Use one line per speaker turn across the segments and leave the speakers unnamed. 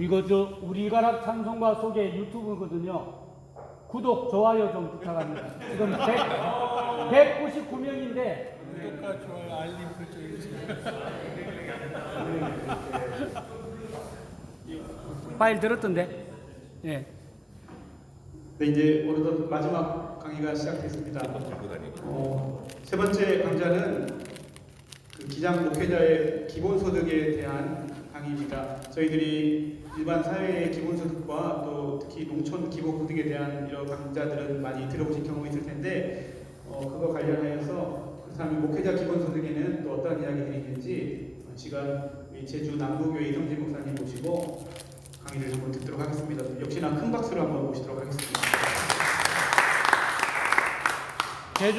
이거 저 우리가락 찬송가 소개 유튜브거든요. 구독, 좋아요 좀 부탁합니다. 지금 199명인데
구독과 좋아요, 알림 설정 해주세요.
파일 들었던데? 예.
네, 이제 오늘도 마지막 강의가 시작됐습니다. 세 번째 강좌는 그 기장 목회자의 기본소득에 대한 강의입니다. 저희들이 일반 사회의 기본소득과 또 특히 농촌 기본소득에 대한 이런 강좌들은 많이 들어보신 경험이 있을 텐데 그거 관련하여서 그렇다면 목회자 기본소득에는 또 어떤 이야기들이 있는지 시간 제주 남부교회 이성진 목사님 모시고 강의를 한번 듣도록 하겠습니다. 역시나 큰 박수로 한번 모시도록 하겠습니다.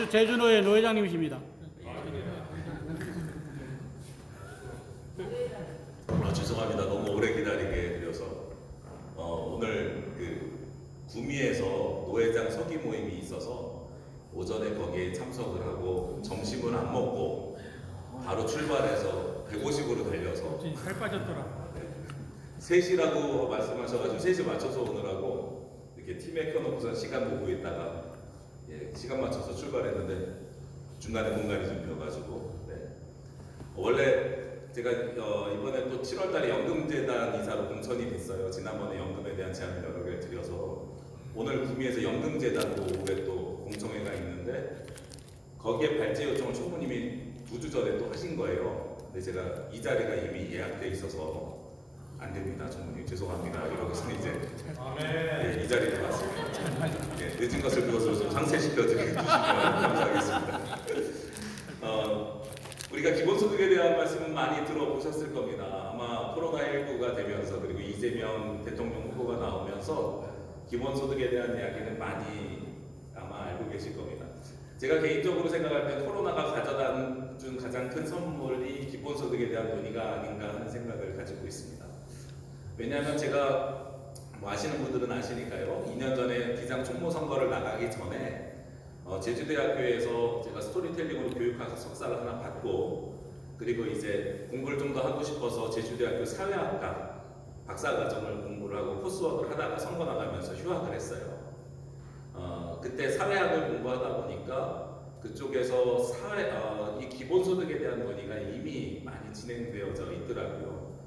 제주노회 노회장님이십니다.
죄송합니다. 너무 오래 기다리게 해드려서 오늘 그 구미에서 노회장 서기 모임이 있어서 오전에 거기에 참석을 하고 점심을 안 먹고 바로 출발해서 150으로 달려서
살 빠졌더라.
3시라고 말씀하셔가지고 3시 맞춰서 오느라고 이렇게 팀에 켜놓고서 시간 보고 있다가 시간 맞춰서 출발했는데 중간에 공간이 좀 비어가지고 원래 제가 이번에 또 7월달에 연금재단 이사로 공천이 됐어요. 지난번에 연금에 대한 제안을 여러 개를 드려서 오늘 구미에서 연금재단으로 올해 또 공청회가 있는데 거기에 발제 요청을 총무님이 2주 전에 또 하신 거예요. 근데 제가 이 자리가 이미 예약돼 있어서 안 됩니다, 총무님 죄송합니다. 이러고서 이제 이 자리로 왔습니다. 늦은 것을 그것으로 좀 상쇄시켜 주시면 감사하겠습니다. 우리가 기본소득에 대한 말씀은 많이 들어보셨을 겁니다. 아마 코로나19가 되면서 그리고 이재명 대통령 후보가 나오면서 기본소득에 대한 이야기는 많이 아마 알고 계실 겁니다. 제가 개인적으로 생각할 때 코로나가 가져다 준 가장 큰 선물이 기본소득에 대한 논의가 아닌가 하는 생각을 가지고 있습니다. 왜냐하면 제가 아시는 분들은 아시니까요. 2년 전에 기장 총무 선거를 나가기 전에 제주대학교에서 제가 스토리텔링으로 교육학 석사를 하나 받고 그리고 이제 공부를 좀 더 하고 싶어서 제주대학교 사회학과 박사과정을 공부를 하고 코스워크를 하다가 선거 나가면서 휴학을 했어요. 그때 사회학을 공부하다 보니까 그쪽에서 이 기본소득에 대한 논의가 이미 많이 진행되어져 있더라고요.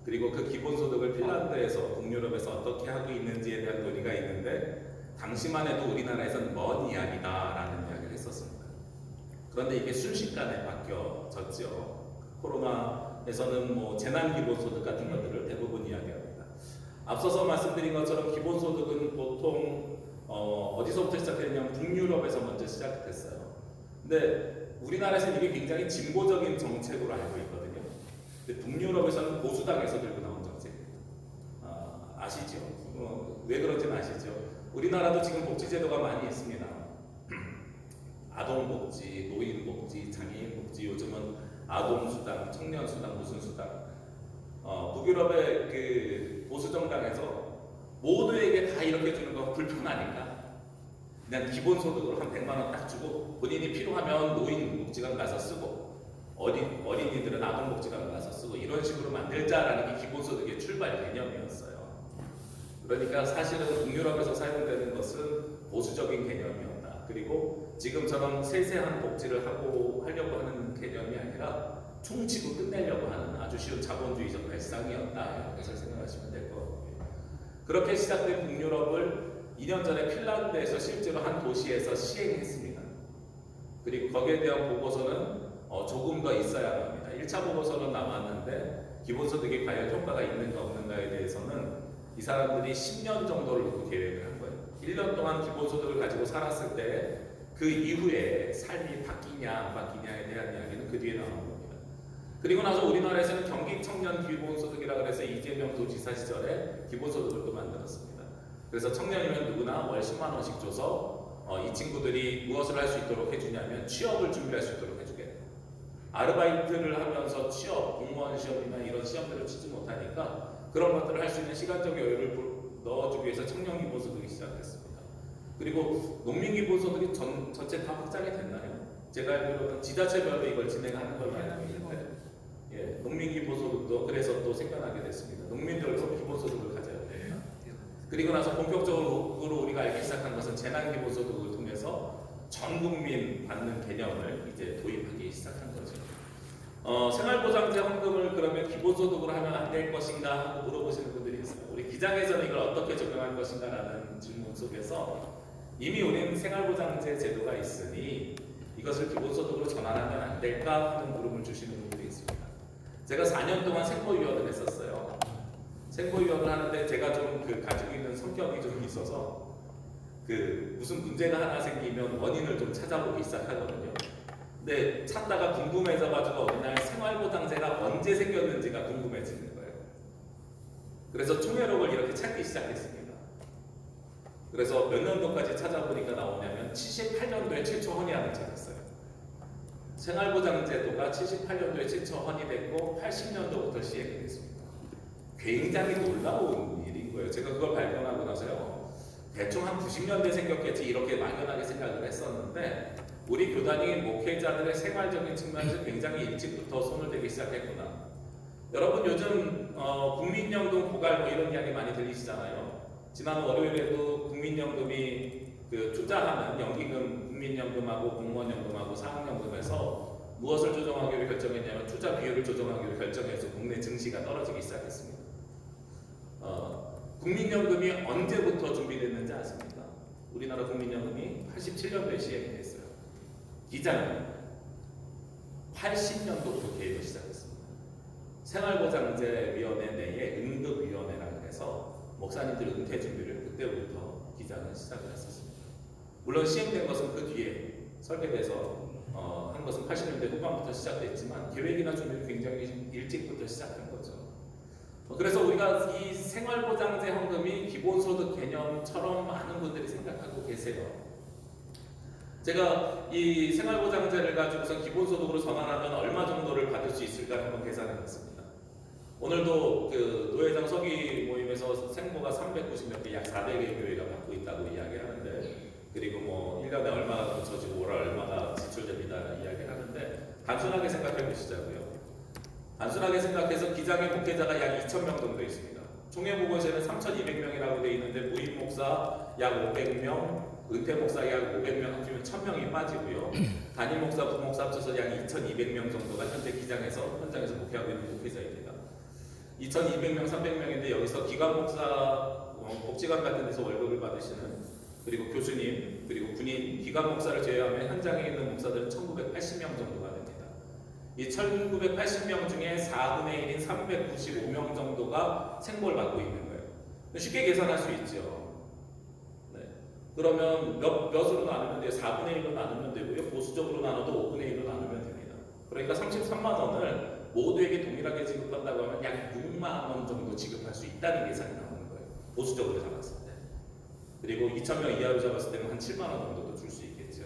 그리고 그 기본소득을 핀란드에서 북유럽에서 어떻게 하고 있는지에 대한 논의가 있는데 당시만 해도 우리나라에서는 먼 이야기다라는 이야기를 했었습니다. 그런데 이게 순식간에 바뀌어졌죠. 코로나에서는 뭐 재난기본소득 같은 것들을 대부분 이야기합니다. 앞서서 말씀드린 것처럼 기본소득은 보통 어디서부터 시작됐냐면 북유럽에서 먼저 시작됐어요. 근데 우리나라에서는 이게 굉장히 진보적인 정책으로 알고 있거든요. 근데 북유럽에서는 보수당에서 들고 나온 정책입니다. 아시죠? 왜 그런지는 아시죠? 우리나라도 지금 복지제도가 많이 있습니다. 아동복지, 노인복지, 장애인복지, 요즘은 아동수당, 청년수당, 무슨 수당. 북유럽의 그 보수정당에서 모두에게 다 이렇게 주는 건 불편하니까 그냥 기본소득으로 한 100만 원 딱 주고 본인이 필요하면 노인복지관 가서 쓰고 어린이들은 아동복지관 가서 쓰고 이런 식으로 만들자라는 게 기본소득의 출발 개념이었어요. 그러니까 사실은 북유럽에서 사용되는 것은 보수적인 개념이었다. 그리고 지금처럼 세세한 복지를 하려고 하는 개념이 아니라 퉁치고 끝내려고 하는 아주 쉬운 자본주의적 발상이었다. 이렇게 생각하시면 될 것 같고요. 그렇게 시작된 북유럽을 2년 전에 핀란드에서 실제로 한 도시에서 시행했습니다. 그리고 거기에 대한 보고서는 조금 더 있어야 합니다. 1차 보고서는 나왔는데 기본소득이 과연 효과가 있는가 없는가에 대해서는 이 사람들이 10년 정도를 놓고 계획을 한 거예요. 1년 동안 기본소득을 가지고 살았을 때 그 이후에 삶이 바뀌냐 안 바뀌냐에 대한 이야기는 그 뒤에 나오는 겁니다. 그리고 나서 우리나라에서는 경기청년 기본소득이라고 해서 이재명 도지사 시절에 기본소득을 또 만들었습니다. 그래서 청년이면 누구나 월 10만 원씩 줘서 이 친구들이 무엇을 할 수 있도록 해주냐면 취업을 준비할 수 있도록 해주겠다. 아르바이트를 하면서 취업, 공무원 시험이나 이런 시험들을 치지 못하니까 그런 것들을 할 수 있는 시간적 여유를 넣어주기 위해서 청년기본소득이 시작됐습니다. 그리고 농민기본소득이 전체 다 확장이 됐나요? 제가 알기로는 지자체별로 이걸 진행하는 걸로 알고 있는데 농민기본소득도 그래서 또 생겨나게 됐습니다. 농민들도 기본소득을 가져야 됩니다. 그리고 나서 본격적으로 우리가 알기 시작한 것은 재난기본소득을 통해서 전 국민 받는 개념을 이제 도입하기 시작한 거죠. 생활보장제 헌금을 그러면 기본소득으로 하면 안 될 것인가 하고 물어보시는 분들이 있어요. 우리 기장에서는 이걸 어떻게 적용할 것인가라는 질문 속에서 이미 우리는 생활보장제 제도가 있으니 이것을 기본소득으로 전환하면 안 될까 하는 물음을 주시는 분들이 있습니다. 제가 4년 동안 생보위원을 했었어요. 생보위원을 하는데 제가 좀 가지고 있는 성격이 좀 있어서 무슨 문제가 하나 생기면 원인을 좀 찾아보기 시작하거든요. 근데 찾다가 궁금해져가지고 어느 날 생활보장제가 언제 생겼는지가 궁금해지는 거예요. 그래서 총회록을 이렇게 찾기 시작했습니다. 그래서 몇 년도까지 찾아보니까 나오냐면 78년도에 최초 헌의안을 찾았어요. 생활보장제도가 78년도에 최초 헌의됐고 80년도부터 시행이 됐습니다. 굉장히 놀라운 일인 거예요. 제가 그걸 발견하고 나서요. 대충 한 90년대 생겼겠지 이렇게 막연하게 생각을 했었는데 우리 교단이 목회자들의 생활적인 측면에서 굉장히 일찍부터 손을 대기 시작했구나. 여러분 요즘 국민연금 고갈 뭐 이런 이야기 많이 들리시잖아요. 지난 월요일에도 국민연금이 투자하는 연기금, 국민연금하고 공무원연금하고 사학연금에서 무엇을 조정하기로 결정했냐면 투자 비율을 조정하기로 결정해서 국내 증시가 떨어지기 시작했습니다. 국민연금이 언제부터 준비됐는지 아십니까? 우리나라 국민연금이 87년도에 시행이 됐어요. 기장은 80년도부터 개입을 시작했습니다. 생활보장제위원회 내에 응급위원회라고 해서 목사님들 은퇴 준비를 그때부터 기장은 시작을 했었습니다. 물론 시행된 것은 그 뒤에 설계돼서 한 것은 80년대 후반부터 시작됐지만 계획이나 준비는 굉장히 일찍부터 시작한 거죠. 그래서 우리가 이 생활보장제 헌금이 기본소득 개념처럼 많은 분들이 생각하고 계세요. 제가 이 생활보장제를 가지고서 기본소득으로 전환하면 얼마 정도를 받을 수 있을까 한번 계산해 봤습니다. 오늘도 노회장 서기 모임에서 생보가 390몇 개, 약 400개 교회가 받고 있다고 이야기하는데, 그리고 뭐 1년에 얼마가 붙여지고 월 얼마가 지출됩니다 이야기하는데, 단순하게 생각해 보시자고요. 단순하게 생각해서 기장의 목회자가 약 2,000명 정도 있습니다. 총회보고서에는 3,200명이라고 되어 있는데 무임 목사 약 500명, 은퇴 목사 약 500명 합치면 1,000명이 빠지고요. 단임 목사, 부목사 합쳐서 약 2,200명 정도가 현재 기장에서 현장에서 목회하고 있는 목회자입니다. 2,200명, 300명인데 여기서 기관 목사, 복지관 같은 데서 월급을 받으시는, 그리고 교수님, 그리고 군인, 기관 목사를 제외하면 현장에 있는 목사들은 1,980명 정도가 됩니다. 이 1,980명 중에 4분의 1인 395명 정도가 생보를 받고 있는 거예요. 쉽게 계산할 수 있죠. 네. 그러면 몇으로 나누면 돼요? 4분의 1로 나누면 되고요. 보수적으로 나눠도 5분의 1로 나누면 됩니다. 그러니까 33만 원을 모두에게 동일하게 지급한다고 하면 약 6만 원 정도 지급할 수 있다는 계산이 나오는 거예요. 보수적으로 잡았을 때. 그리고 2,000명 이하로 잡았을 때는 한 7만 원 정도도 줄 수 있겠죠.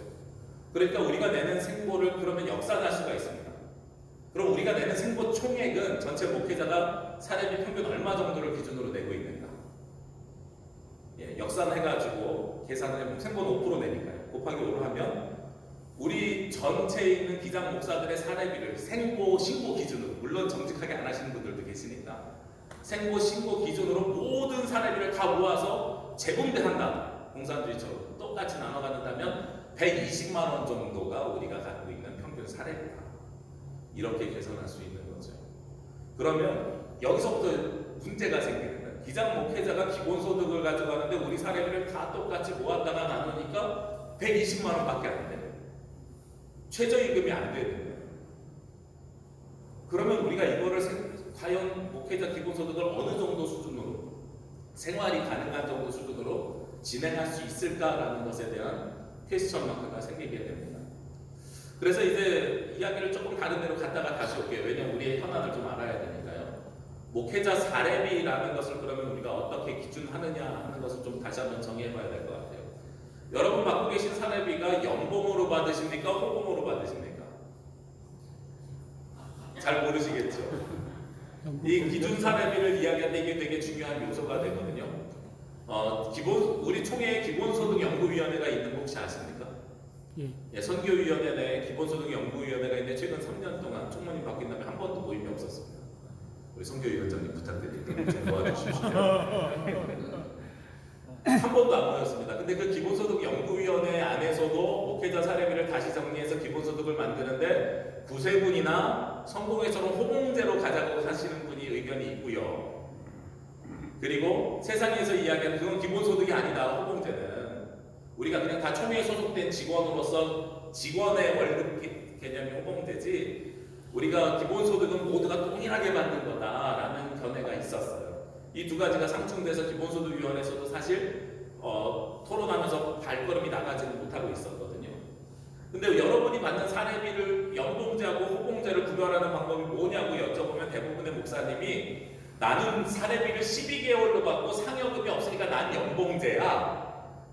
그러니까 우리가 내는 생보를 그러면 역산할 수가 있습니다. 그럼 우리가 내는 생보 총액은 전체 목회자가 사례비 평균 얼마 정도를 기준으로 내고 있는가? 예, 역산해가지고 계산을 해보면 생보는 5% 내니까요. 곱하기 5로 하면 우리 전체에 있는 기장 목사들의 사례비를 생보 신고 기준으로, 물론 정직하게 안 하시는 분들도 계시니까 생보 신고 기준으로 모든 사례비를 다 모아서 재분배한다. 공산주의처럼 똑같이 나눠 갖는다면 120만 원 정도가 우리가 갖고 있는 평균 사례비다. 이렇게 계산할 수 있는 거죠. 그러면 여기서부터 문제가 생기는 거예요. 기장 목회자가 기본소득을 가져가는데 우리 사례비를 다 똑같이 모았다가 나누니까 120만 원밖에 안 돼요. 최저임금이 안 되는 거예요. 그러면 우리가 이거를 과연 목회자 기본소득을 어느 정도 수준으로, 생활이 가능한 정도 수준으로 진행할 수 있을까라는 것에 대한 퀘스천 마크가 생기게 됩니다. 그래서 이제 이야기를 조금 다른 데로 갔다가 다시 올게요. 왜냐면 우리의 현안을 좀 알아야 되니까요. 목회자 사례비라는 것을 그러면 우리가 어떻게 기준하느냐 하는 것을 좀 다시 한번 정의해봐야 될 것 같아요. 여러분 받고 계신 사례비가 연봉으로 받으십니까? 호봉으로 받으십니까? 잘 모르시겠죠? 이 기준 사례비를 이야기할 때 이게 되게 중요한 요소가 되거든요. 우리 총회에 기본소득 연구위원회가 있는 거 혹시 아십니까? 예, 선교위원회 내 기본소득연구위원회가 있는데 최근 3년 동안 총무님 바뀐 다음에 한 번도 모임이 없었습니다. 우리 선교위원장님 부탁드릴게요. 좀 도와주십시오. 한 번도 안 모였습니다. 근데 그 기본소득연구위원회 안에서도 목회자 사례비를 다시 정리해서 기본소득을 만드는데 구세군이나 성공회처럼 호봉제로 가자고 하시는 분이 의견이 있고요. 그리고 세상에서 이야기하는 그건 기본소득이 아니다. 호봉제는 우리가 그냥 다 총회에 소속된 직원으로서 직원의 월급 개념이 호봉제지 우리가 기본소득은 모두가 동일하게 받는 거다라는 견해가 있었어요. 이 두 가지가 상충돼서 기본소득위원회에서도 사실 토론하면서 발걸음이 나가지는 못하고 있었거든요. 근데 여러분이 받는 사례비를 연봉제하고 호봉제를 구별하는 방법이 뭐냐고 여쭤보면 대부분의 목사님이 나는 사례비를 12개월로 받고 상여금이 없으니까 난 연봉제야.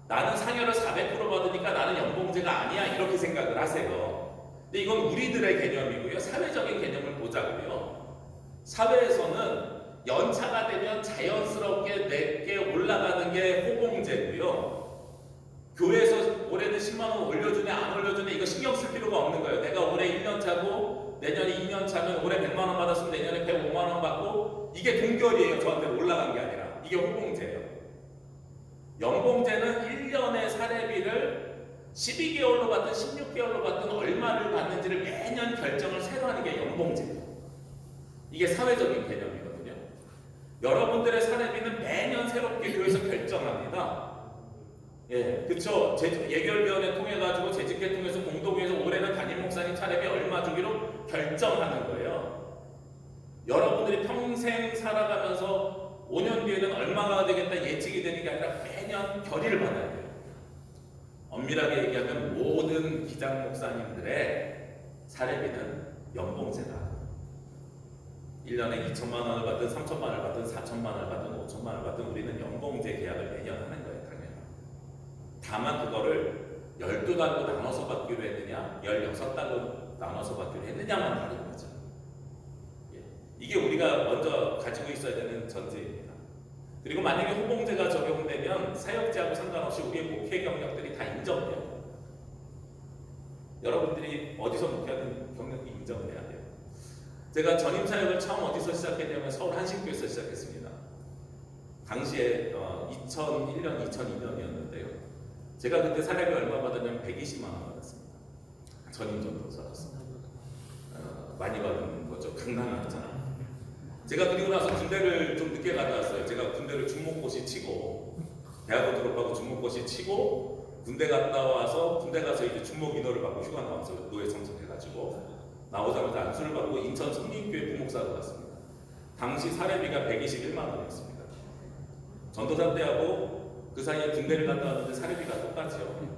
나는 상여를 400% 받으니까 나는 연봉제가 아니야. 이렇게 생각을 하세요. 근데 이건 우리들의 개념이고요. 사회적인 개념을 보자고요. 사회에서는 연차가 되면 자연스럽게 내게 올라가는 게 호봉제고요. 교회에서 올해는 10만 원 올려주네 안 올려주네 이거 신경 쓸 필요가 없는 거예요. 내가 올해 1년 차고 내년에 2년 차면 올해 100만 원 받았으면 내년에 105만 원 받고 이게 동결이에요. 저한테 올라간 게 아니라 이게 호봉제예요. 연봉제는 1년의 사례비를 12개월로 받든 16개월로 받든 얼마를 받는지를 매년 결정을 새로 하는 게 연봉제예요. 이게 사회적인 개념이거든요. 여러분들의 사례비는 매년 새롭게 교회에서 결정합니다. 예, 그쵸. 예결위원회 통해가지고 재직회 통해서 공동회에서 올해는 담임 목사님 사례비 얼마 주기로 결정하는 거예요. 여러분들이 평생 살아가면서 5년 뒤에는 얼마가 되겠다 예측이 되는 게 아니라 매년 결의를 받아야 돼요. 엄밀하게 얘기하면 모든 기장 목사님들의 사례비는 연봉제다. 1년에 2천만 원을 받든 3천만 원을 받든 4천만 원을 받든 5천만 원을 받든 우리는 연봉제 계약을 매년 하는 거예요. 당연히. 다만 그거를 12달로 나눠서 받기로 했느냐 16달로 나눠서 받기로 했느냐만 다른 거죠. 예. 이게 우리가 먼저 가지고 있어야 되는 전제입니다. 그리고 만약에 호봉제가 적용되면 사역제하고 상관없이 우리의 목회 경력들이 다 인정돼요. 여러분들이 어디서 목회하는 경력이 인정돼야 돼요. 제가 전임 사역을 처음 어디서 시작했냐면 서울 한신교에서 시작했습니다. 당시에 2001년, 2002년이었는데요. 제가 그때 사례비 얼마 받았냐면 120만 원 받았습니다. 전임 전도사로서. 많이 받은 거죠. 강남이었잖아. 제가 그리고 나서 군대를 좀 늦게 갔다 왔어요. 제가 군대를 중목고시 치고 대학원 졸업하고 중목고시 치고 군대 갔다 와서 군대 가서 이제 중목 인허를 받고 휴가 나와서 노예 참석해가지고 나오자마자 안수를 받고 인천 성림교회 부목사로 갔습니다. 당시 사례비가 121만 원이었습니다. 전도사 때하고 그 사이에 군대를 갔다 왔는데 사례비가 똑같죠.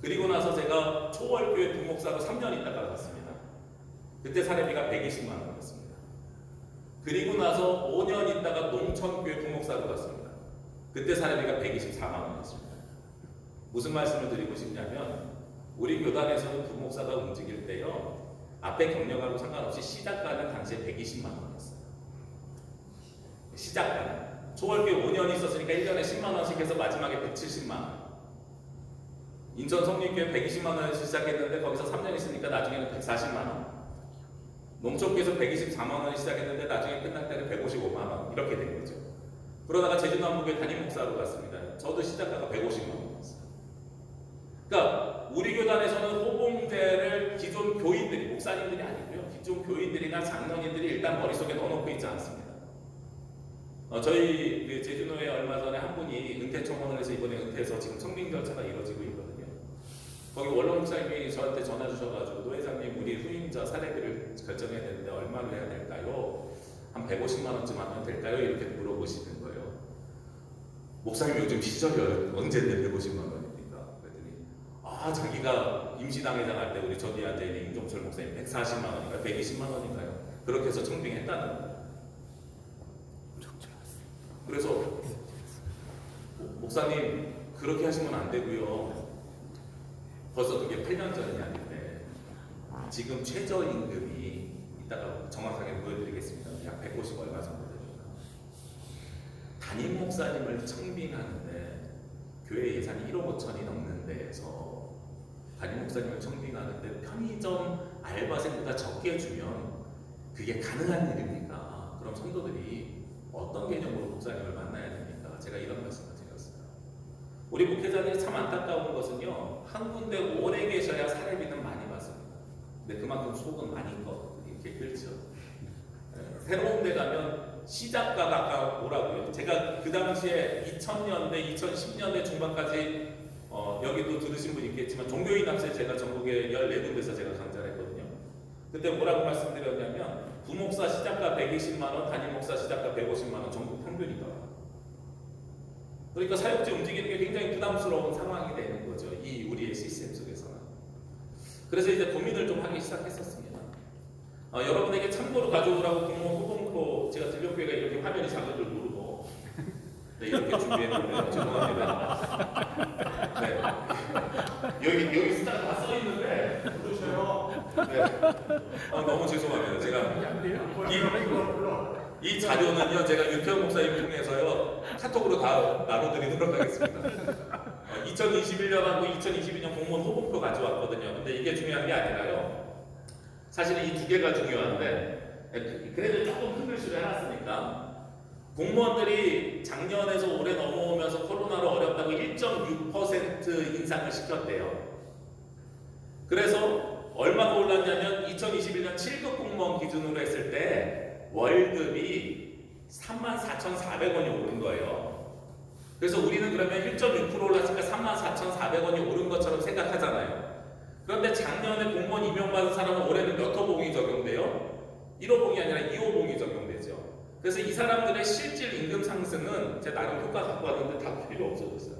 그리고 나서 제가 초월교회 부목사로 3년 있다가 갔습니다. 그때 사례비가 120만 원이었습니다. 그리고 나서 5년 있다가 농천교회 부목사로 갔습니다. 그때 사례비가 124만 원이었습니다. 무슨 말씀을 드리고 싶냐면 우리 교단에서는 부목사가 움직일 때요. 앞에 경력하고 상관없이 시작가는 당시에 120만 원이었어요. 시작가는. 초월교회 5년 있었으니까 1년에 10만 원씩 해서 마지막에 170만 원. 인천 성림교회 120만 원에서 시작했는데 거기서 3년 있으니까 나중에는 140만 원. 농촌교회에서 124만 원을 시작했는데 나중에 끝날 때는 155만 원. 이렇게 된 거죠. 그러다가 제주남북교회 담임 목사로 갔습니다. 저도 시작가가 150만 원이었어요. 그러니까 우리 교단에서는 호봉제를 기존 교인들이, 목사님들이 아니고요. 기존 교인들이나 장로님들이 일단 머릿속에 넣어놓고 있지 않습니다. 저희 그 제주노에 얼마 전에 한 분이 은퇴 청원을 해서 이번에 은퇴해서 지금 청빙 절차가 이루어지고 있거든요. 거기 원로 목사님이 저한테 전화 주셔가지고 노회장님 우리 후임자 사례비를 결정해야 되는데 얼마로 해야 될까요? 한 150만 원쯤 하면 될까요? 이렇게 물어보시는 거예요. 목사님 요즘 시절이 언제인데 150만 원입니까? 그랬더니 자기가 임시당회장 할 때 우리 저기 앉아있는 임종철 목사님 140만 원인가요? 120만 원인가요? 그렇게 해서 청빙했다는 거예요. 그래서 목사님 그렇게 하시면 안 되고요. 벌써 그게 8년 전이 아닌데 지금 최저임금이 이따가 정확하게 보여드리겠습니다. 약 150 얼마 정도 됩니다. 담임 목사님을 청빙하는데 교회 예산이 1억 5천이 넘는 데에서 담임 목사님을 청빙하는데 편의점 알바생보다 적게 주면 그게 가능한 일입니까? 그럼 성도들이 어떤 개념으로 목사님을 만나야 됩니까? 제가 이런 말씀을 드렸어요. 우리 목회자들이 참 안타까운 것은요, 한 군데 오래 계셔야 사례비는 많이 받습니다. 근데 그만큼 속은 많이 이렇게 끓죠. 새로운 데 가면 시작가가 아까 뭐라고요? 제가 그 당시에 2000년대, 2010년대 중반까지 여기도 들으신 분 있겠지만 종교인 합세 제가 전국에 14군데서 제가 강좌를 했거든요. 그때 뭐라고 말씀드렸냐면 부목사 시작가 120만 원, 담임 목사 시작가 150만 원 전국 평균이다. 그러니까 사역지 움직이는 게 굉장히 부담스러운 상황이 되는 거죠. 이 우리의 시스템 속에서는. 그래서 이제 고민을 좀 하기 시작했었습니다. 여러분에게 참고로 가져오라고 공모 후봉코 제가 들려교회가 이렇게 화면이 작은 줄 모르고 네, 이렇게 준비했는데 죄송합니다. 네. 여기 숫자가 다 써 있는데 모르셔요. 네. 너무 죄송합니다. 제가 이 자료는요 제가 윤태원 목사님 통해서요 카톡으로 다 나눠드리도록 하겠습니다. 2021년하고 2022년 공무원 후보표 가져왔거든요. 근데 이게 중요한 게 아니라요. 사실은 이 두 개가 중요한데 그래도 조금 큰 글씨로 해놨으니까 공무원들이 작년에서 올해 넘어오면서 코로나로 어렵다고 1.6% 인상을 시켰대요. 그래서 얼마가 올랐냐면 2021년 7급 공무원 기준으로 했을 때 월급이 34,400원이 오른 거예요. 그래서 우리는 그러면 1.6% 올랐으니까 34,400원이 오른 것처럼 생각하잖아요. 그런데 작년에 공무원 임용받은 사람은 올해는 몇 호봉이 적용돼요? 1호봉이 아니라 2호봉이 적용되죠. 그래서 이 사람들의 실질 임금 상승은 제가 나름 효과 갖고 왔는데 다 필요 없어졌어요.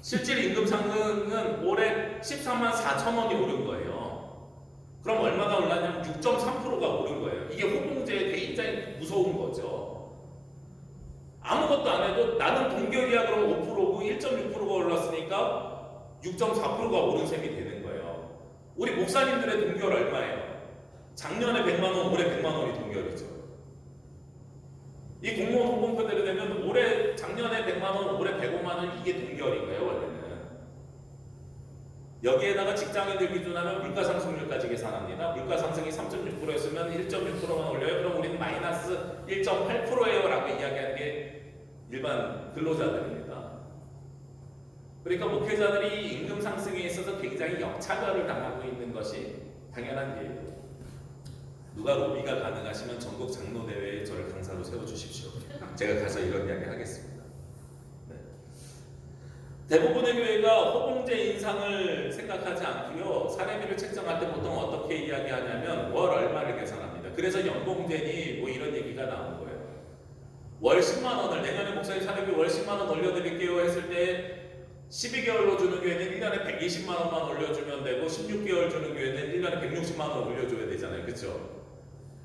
실질 임금 상승은 올해 13만 4천 원이 오른 거예요. 그럼 얼마가 올랐냐면 6.3%가 오른 거예요. 이게 호봉제에 굉장히 무서운 거죠. 아무것도 안 해도 나는 동결이야 그러면 5%고 1.6%가 올랐으니까 6.4%가 오른 셈이 되는 거예요. 우리 목사님들의 동결 얼마예요? 작년에 100만 원, 올해 100만 원이 동결이죠. 이 공무원 호봉표대로 되면 올해 작년에 100만 원, 올해 105만 원 이게 동결인 거예요, 원래는. 여기에다가 직장인들 기준하면 물가 상승률까지 계산합니다. 물가 상승이 3.6%였으면 1.6%만 올려요. 그럼 우리는 마이너스 1.8%예요 라고 이야기하는 게 일반 근로자들입니다. 그러니까 목회자들이 임금 상승에 있어서 굉장히 역차별을 당하고 있는 것이 당연한 일이에요. 누가 로비가 가능하시면 전국 장로대회에 저를 강사로 세워주십시오. 제가 가서 이런 이야기 하겠습니다. 네. 대부분의 교회가 호봉제 인상을 생각하지 않고요. 사례비를 책정할 때 보통 어떻게 이야기하냐면 월 얼마를 계산합니다. 그래서 연봉제니 뭐 이런 얘기가 나온 거예요. 월 10만 원을 내년에 목사님 사례비 월 10만 원 올려드릴게요 했을 때 12개월로 주는 교회는 1년에 120만 원만 올려주면 되고 16개월 주는 교회는 1년에 160만 원 올려줘야 되잖아요. 그렇죠?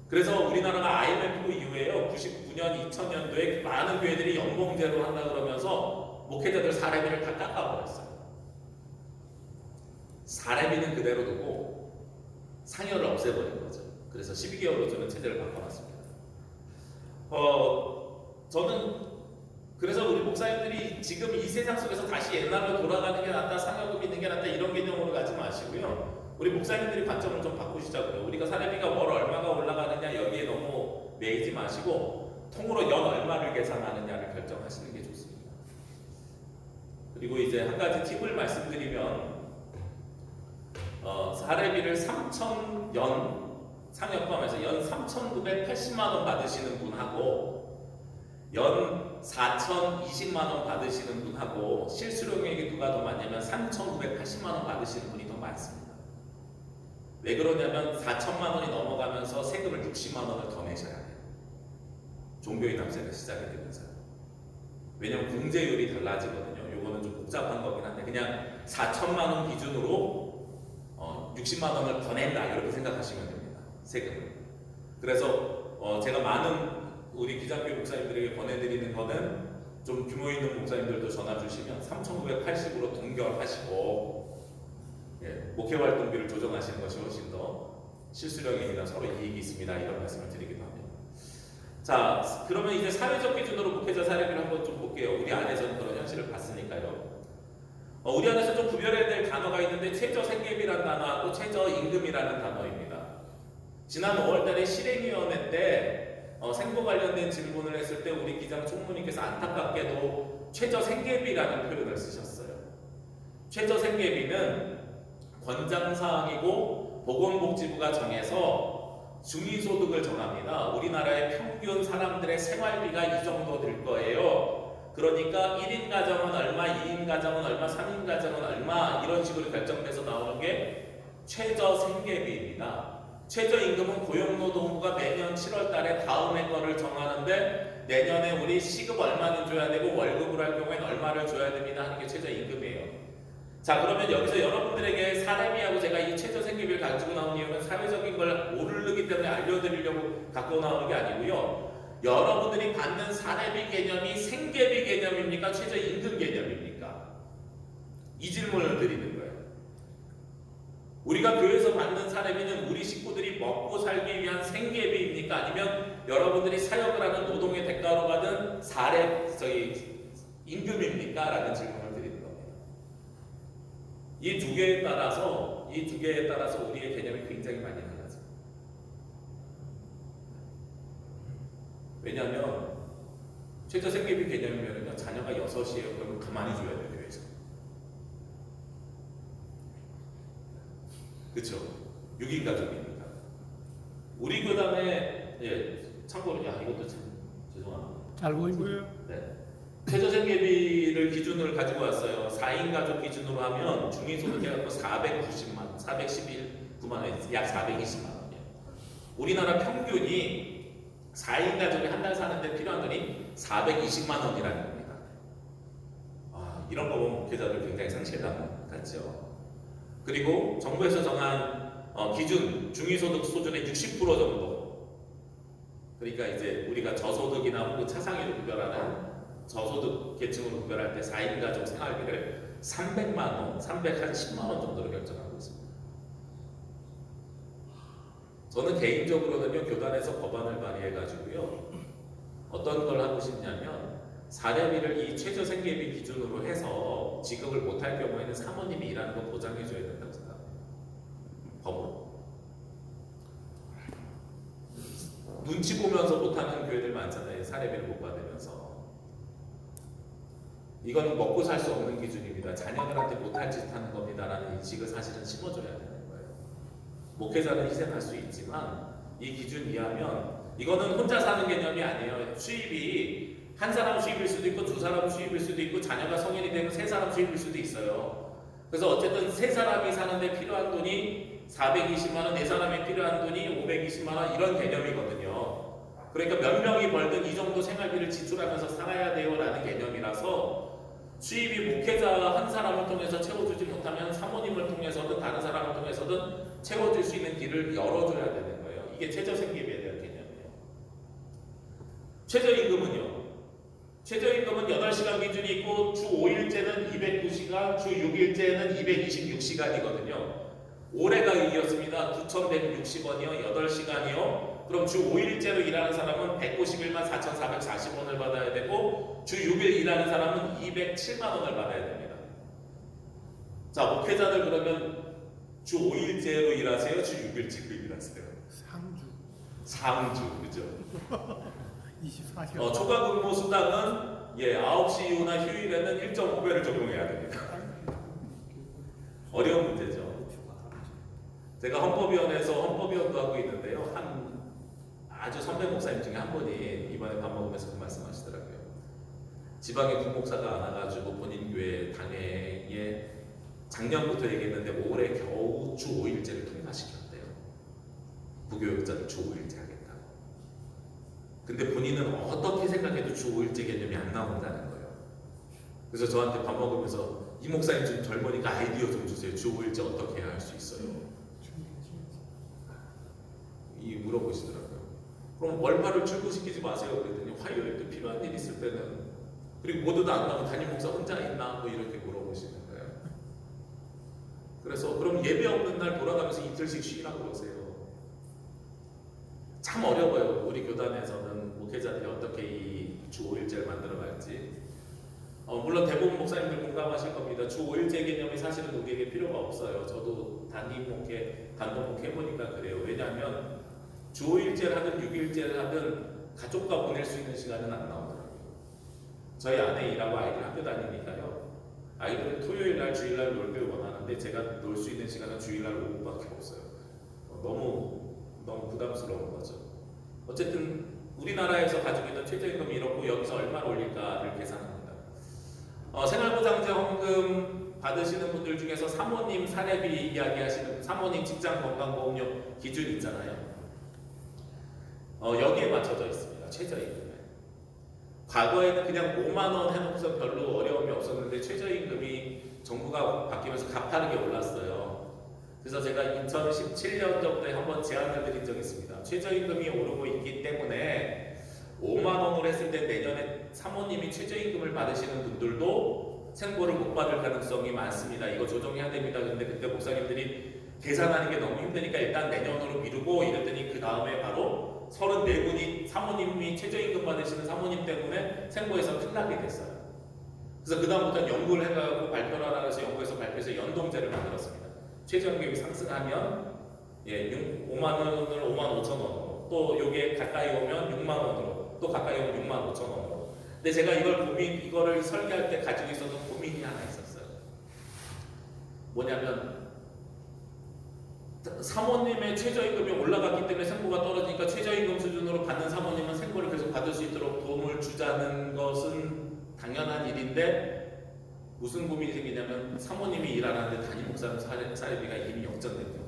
그래서 우리나라가 IMF 이후에요. 99년, 2000년도에 많은 교회들이 연봉제로 한다 그러면서 목회자들 사례비를 다 깎아버렸어요. 사례비는 그대로 두고 상여를 없애버린 거죠. 그래서 12개월로 주는 체제를 바꿔놨습니다. 저는 그래서 우리 목사님들이 지금 이 세상 속에서 다시 옛날로 돌아가는 게 낫다, 상여금 있는 게 낫다 이런 개념으로 가지 마시고요. 우리 목사님들이 관점을 좀 바꾸시자고요. 우리가 사례비가 월 얼마가 올라가느냐 여기에 너무 매이지 마시고 통으로 연 얼마를 계산하느냐를 결정하시는 게 좋습니다. 그리고 이제 한 가지 팁을 말씀드리면 사례비를 3,000연 상여 포함해서 연 3,980만 원 받으시는 분하고 연 4,020만 원 받으시는 분하고 실수령액이 누가 더 많냐면 3,980만 원 받으시는 분이 더 많습니다. 왜 그러냐면 4천만 원이 넘어가면서 세금을 60만 원을 더 내셔야 돼요. 종교인 합세가 시작이 되면서요. 왜냐면 공제율이 달라지거든요. 요거는 좀 복잡한 거긴 한데 그냥 4천만 원 기준으로 60만 원을 더 낸다 이렇게 생각하시면 됩니다. 세금을. 그래서 제가 많은 우리 기장교 목사님들에게 권해드리는 거는 좀 규모 있는 목사님들도 전화 주시면 3,980으로 동결하시고 목회활동비를 조정하시는 것이 훨씬 더 실수령액이나 서로 이익이 있습니다. 이런 말씀을 드리기도 합니다. 자, 그러면 이제 사회적 기준으로 목회자 사례비를 한번 좀 볼게요. 우리 안에서는 그런 현실을 봤으니까요. 우리 안에서 좀 구별해야 될 단어가 있는데 최저생계비라는 단어하고 최저임금이라는 단어입니다. 지난 5월달에 실행위원회 때 생보 관련된 질문을 했을 때 우리 기장 총무님께서 안타깝게도 최저생계비라는 표현을 쓰셨어요. 최저생계비는 권장사항이고 보건복지부가 정해서 중위소득을 정합니다. 우리나라의 평균 사람들의 생활비가 이 정도 될 거예요. 그러니까 1인 가정은 얼마, 2인 가정은 얼마, 3인 가정은 얼마 이런 식으로 결정돼서 나오는 게 최저생계비입니다. 최저임금은 고용노동부가 매년 7월 달에 다음해 거를 정하는데 내년에 우리 시급 얼마는 줘야 되고 월급을 할 경우에는 얼마를 줘야 됩니다 하는 게 최저임금이에요. 자, 그러면 여기서 여러분들에게 사례비하고 제가 이 최저생계비를 가지고 나온 이유는 사회적인 걸 모르기 때문에 알려드리려고 갖고 나오는 게 아니고요. 여러분들이 받는 사례비 개념이 생계비 개념입니까? 최저임금 개념입니까? 이 질문을 드리는 거예요. 우리가 교회에서 받는 사례비는 우리 식구들이 먹고 살기 위한 생계비입니까? 아니면 여러분들이 사역을 하는 노동의 대가로 받은 임금입니까? 라는 질문을 드리는 겁니다. 이 두 개에 따라서 우리의 개념이 굉장히 많이 달라져요. 왜냐하면 최저생계비 개념이면요 자녀가 6이에요. 그러면 가만히 줘야 돼요, 교회에서. 그렇죠? 6인 가족이니까. 우리 교단에 참고로 이것도 참 죄송합니다.
잘 보입니다.
뭐예요?
네. 최저생계비를 기준으로 가지고 왔어요. 4인 가족 기준으로 하면 중위소득 해갖고 490만 원, 419만 원, 약 420만 원이에요. 우리나라 평균이 4인 가족이 한 달 사는데 필요한 돈이 420만 원이라는 겁니다. 이런 거 보면 목회자들 굉장히 상실감 같죠. 그리고 정부에서 정한 기준 중위소득 수준의 60% 정도. 그러니까 이제 우리가 저소득이나 혹은 차상위로 구별하는 저소득 계층으로 구별할 때 4인 가족 생활비를 300만 원, 310만 원 정도로 결정하고 있습니다. 저는 개인적으로는요 교단에서 법안을 발의해가지고요 어떤 걸 하고 싶냐면 사례비를 이 최저생계비 기준으로 해서 지급을 못할 경우에는 사모님이 일하는 거 보장해줘야 된다고 생각합니다. 법으로. 눈치 보면서 못하는 교회들 많잖아요. 사례비를 못 받으면서. 이건 먹고 살 수 없는 기준입니다. 자녀들한테 못할 짓 하는 겁니다라는 인식을 사실은 심어줘야 되는 거예요. 목회자는 희생할 수 있지만 이 기준 이하면 이거는 혼자 사는 개념이 아니에요. 수입이 한 사람 수입일 수도 있고 두 사람 수입일 수도 있고 자녀가 성인이 되면 세 사람 수입일 수도 있어요. 그래서 어쨌든 세 사람이 사는데 필요한 돈이 420만 원, 네 사람이 필요한 돈이 520만 원 이런 개념이거든요. 그러니까 몇 명이 벌든 이 정도 생활비를 지출하면서 살아야 돼요라는 개념이라서 수입이 목회자 한 사람을 통해서 채워주지 못하면 사모님을 통해서든 다른 사람을 통해서든 채워줄 수 있는 길을 열어줘야 되는 거예요. 이게 최저생계비에 대한 개념이에요. 최저임금은요. 최저임금은 8시간 기준이 있고 주 5일제는 209시간, 주 6일제는 226시간이거든요. 올해가 이겼습니다. 9,160원이요. 8시간이요. 그럼 주 5일제로 일하는 사람은 151만 4,440원을 받아야 되고 주 6일 일하는 사람은 207만 원을 받아야 됩니다. 자, 목회자들 그러면 주 5일제로 일하세요? 주 6일제로 일하세요? 상주, 그죠?
24시간.
초과 근무 수당은 9시 이후나 휴일에는 1.5배를 적용해야 됩니다. 어려운 문제죠. 제가 헌법위원회에서 헌법위원도 하고 있는데요. 한 아주 선배 목사님 중에 한 분이 이번에 밥 먹으면서 그 말씀하시더라고요. 지방에 국목사가 안 와가지고 본인 교회 당회에 작년부터 얘기했는데 올해 겨우 주 5일제를 통과시켰대요. 부교육자를 주 5일제 하겠다고. 근데 본인은 어떻게 생각해도 주 5일제 개념이 안 나온다는 거예요. 그래서 저한테 밥 먹으면서 이 목사님 좀 젊으니까 아이디어 좀 주세요. 주 5일제 어떻게 해야 할 수 있어요? 이 물어보시더라고요. 그럼 월화를 출근시키지 마세요. 그랬더니 화요일 때 필요한 일 있을 때는 그리고 모두 다 안 나오면 담임 목사 혼자 있나? 뭐 이렇게 물어보시는 거예요. 그래서 그럼 예배 없는 날 돌아가면서 이틀씩 쉬라고 그러세요. 참 어려워요. 우리 교단에서는 목회자들이 어떻게 이 주 5일제를 만들어 갈지. 물론 대부분 목사님들 공감하실 겁니다. 주 5일제 개념이 사실은 우리에게 필요가 없어요. 저도 단임 목회, 단독 목회 해보니까 그래요. 왜냐하면 주 5일제를 하든 6일제를 하든 가족과 보낼 수 있는 시간은 안 나오더라고요. 저희 아내 일하고 아이들 학교 다니니까요. 아이들은 토요일 날, 주일 날 놀길 원하는데 제가 놀 수 있는 시간은 주일 날 오후밖에 없어요. 너무 부담스러운 거죠. 어쨌든 우리나라에서 가지고 있는 최저임금이 이렇고 여기서 얼마를 올릴까를 계산합니다. 생활보장제 헌금 받으시는 분들 중에서 사모님 사례비 이야기하시는 사모님 직장건강보험료 기준 있잖아요. 여기에 맞춰져 있습니다. 최저임금에. 과거에는 그냥 5만 원 해놓고서 별로 어려움이 없었는데 최저임금이 정부가 바뀌면서 가파르게 올랐어요. 그래서 제가 2017년도에 한번 제안을 드린 적이 있습니다. 최저임금이 오르고 있기 때문에 5만 원으로 했을 때 내년에 사모님이 최저임금을 받으시는 분들도 생보를 못 받을 가능성이 많습니다. 이거 조정해야 됩니다. 근데 그때 목사님들이 계산하는 게 너무 힘드니까 일단 내년으로 미루고 이랬더니 그 다음에 바로 34분이 사모님이 최저임금 받으시는 사모님 때문에 생보에서 큰일 나게 됐어요. 그래서 그 다음부터는 연구를 해가지고 발표를 하라 해서 연구해서 발표해서 연동제를 만들었습니다. 최저임금이 상승하면 5만 원을 5만 5천 원으로 또 요게 가까이 오면 6만 원으로 또 가까이 오면 6만 5천 원으로. 근데 제가 이거를 설계할 때 가지고 있었던 고민이 하나 있었어요. 뭐냐면 사모님의 최저임금이 올라갔기 때문에 생보가 떨어지니까 최저임금 수준으로 받는 사모님은 생보를 계속 받을 수 있도록 도움을 주자는 것은 당연한 일인데 무슨 고민이 생기냐면 사모님이 일하는데 담임 목사님 사례비가 이미 역전된 경우.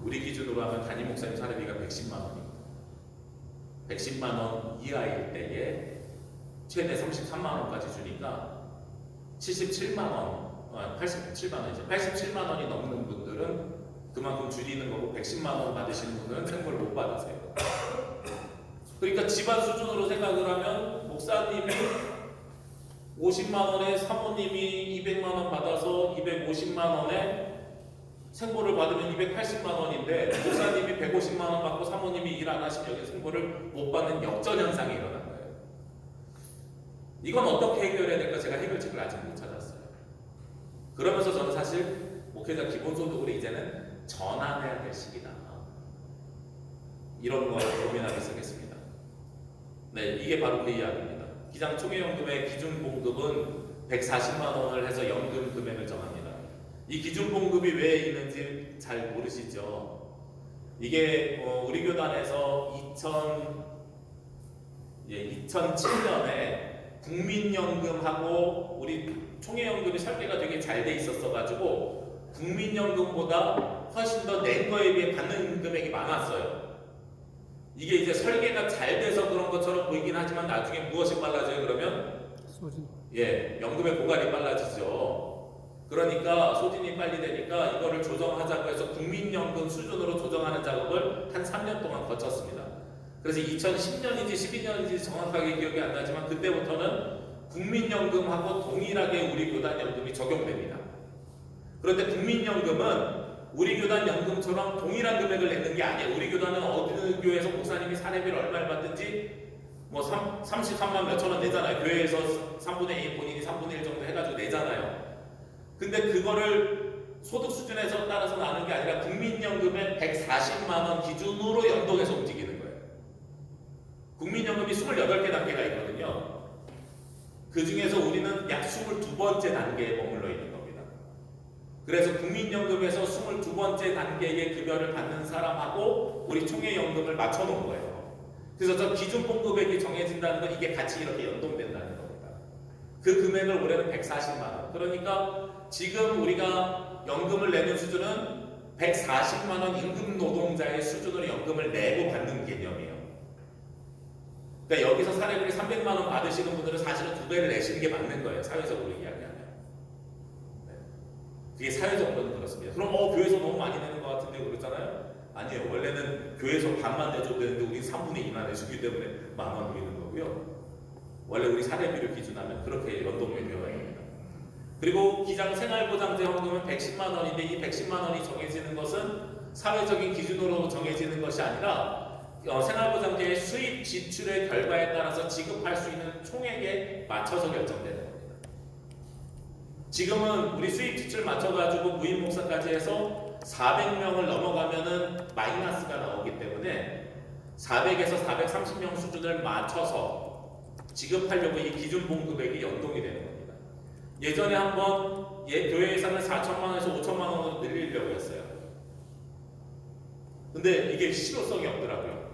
우리 기준으로 하면 담임 목사님 사례비가 110만 원입니다. 110만 원 이하일 때에 최대 33만 원까지 주니까 77만 원, 87만 원이죠. 87만 원이 넘는 분들은 그만큼 줄이는 거고 110만 원 받으시는 분들은 생보를 못 받으세요. 그러니까 집안 수준으로 생각을 하면 목사님이 50만 원에 사모님이 200만 원 받아서 250만 원에 생보를 받으면 280만 원인데 목사님이 150만 원 받고 사모님이 일 안 하시면 여기 생보를 못 받는 역전 현상이 일어난 거예요. 이건 어떻게 해결해야 될까 제가 해결책을 아직 못 찾았어요. 그러면서 저는 사실 목회자 기본소득으로 이제는 전환해야 될 시기다. 이런 걸 고민하기 시작했습니다. 네, 이게 바로 그 이야기입니다. 기장 총회연금의 기준 봉급은 140만 원을 해서 연금 금액을 정합니다. 이 기준 봉급이 왜 있는지 잘 모르시죠? 이게 우리 교단에서 2007년에 국민연금하고 우리 총회연금이 설계가 되게 잘 돼 있었어가지고 국민연금보다 훨씬 더 낸 거에 비해 받는 금액이 많았어요. 이게 이제 설계가 잘 돼서 그런 것처럼 보이긴 하지만 나중에 무엇이 빨라져요? 그러면 연금의 고갈이 빨라지죠. 그러니까 소진이 빨리 되니까 이거를 조정하자고 해서 국민연금 수준으로 조정하는 작업을 한 3년 동안 거쳤습니다. 그래서 2010년인지 12년인지 정확하게 기억이 안 나지만 그때부터는 국민연금하고 동일하게 우리 교단 연금이 적용됩니다. 그런데 국민연금은 우리 교단 연금처럼 동일한 금액을 내는 게 아니에요. 우리 교단은 어느 교회에서 목사님이 사례비를 얼마를 받든지 뭐 33만 몇천 원 내잖아요. 교회에서 3분의 1 본인이 3분의 1 정도 해가지고 내잖아요. 근데 그거를 소득 수준에서 따라서 나누는 게 아니라 국민연금의 140만 원 기준으로 연동해서 움직이는 거예요. 국민연금이 28개 단계가 있거든요. 그 중에서 우리는 약 22번째 단계에 머물러 있는 겁니다. 그래서 국민연금에서 22번째 단계의 급여를 받는 사람하고 우리 총회연금을 맞춰놓은 거예요. 그래서 저 기준 봉급액이 정해진다는 건 이게 같이 이렇게 연동된다는 겁니다. 그 금액을 올해는 140만 원. 그러니까 지금 우리가 연금을 내는 수준은 140만 원 임금 노동자의 수준으로 연금을 내고 받는 개념이에요. 그러니까 여기서 사례비를 300만 원 받으시는 분들은 사실은 2배를 내시는 게 맞는 거예요. 사회적으로 이야기하면. 네. 그게 사회적으로는 그렇습니다. 그럼 교회에서 너무 많이 내는 것 같은데 그러잖아요. 아니에요. 원래는 교회에서 반만 내줘도 되는데 우리 3분의 2만 내주기 때문에 10,000원 보이는 거고요. 원래 우리 사례비를 기준하면 그렇게 연동이 되어야 됩니다. 그리고 기장 생활보장제 헌금은 110만 원인데 이 110만 원이 정해지는 것은 사회적인 기준으로 정해지는 것이 아니라 생활보장제의 수입 지출의 결과에 따라서 지급할 수 있는 총액에 맞춰서 결정되는 겁니다. 지금은 우리 수입 지출 맞춰가지고 무임 목사까지 해서 400명을 넘어가면은 마이너스가 나오기 때문에 400에서 430명 수준을 맞춰서 지급하려고 이 기준봉 금액이 연동이 되는 겁니다. 예전에 한번 교회 예산을 4천만 원에서 5천만 원으로 늘리려고 했어요. 근데 이게 실효성이 없더라고요.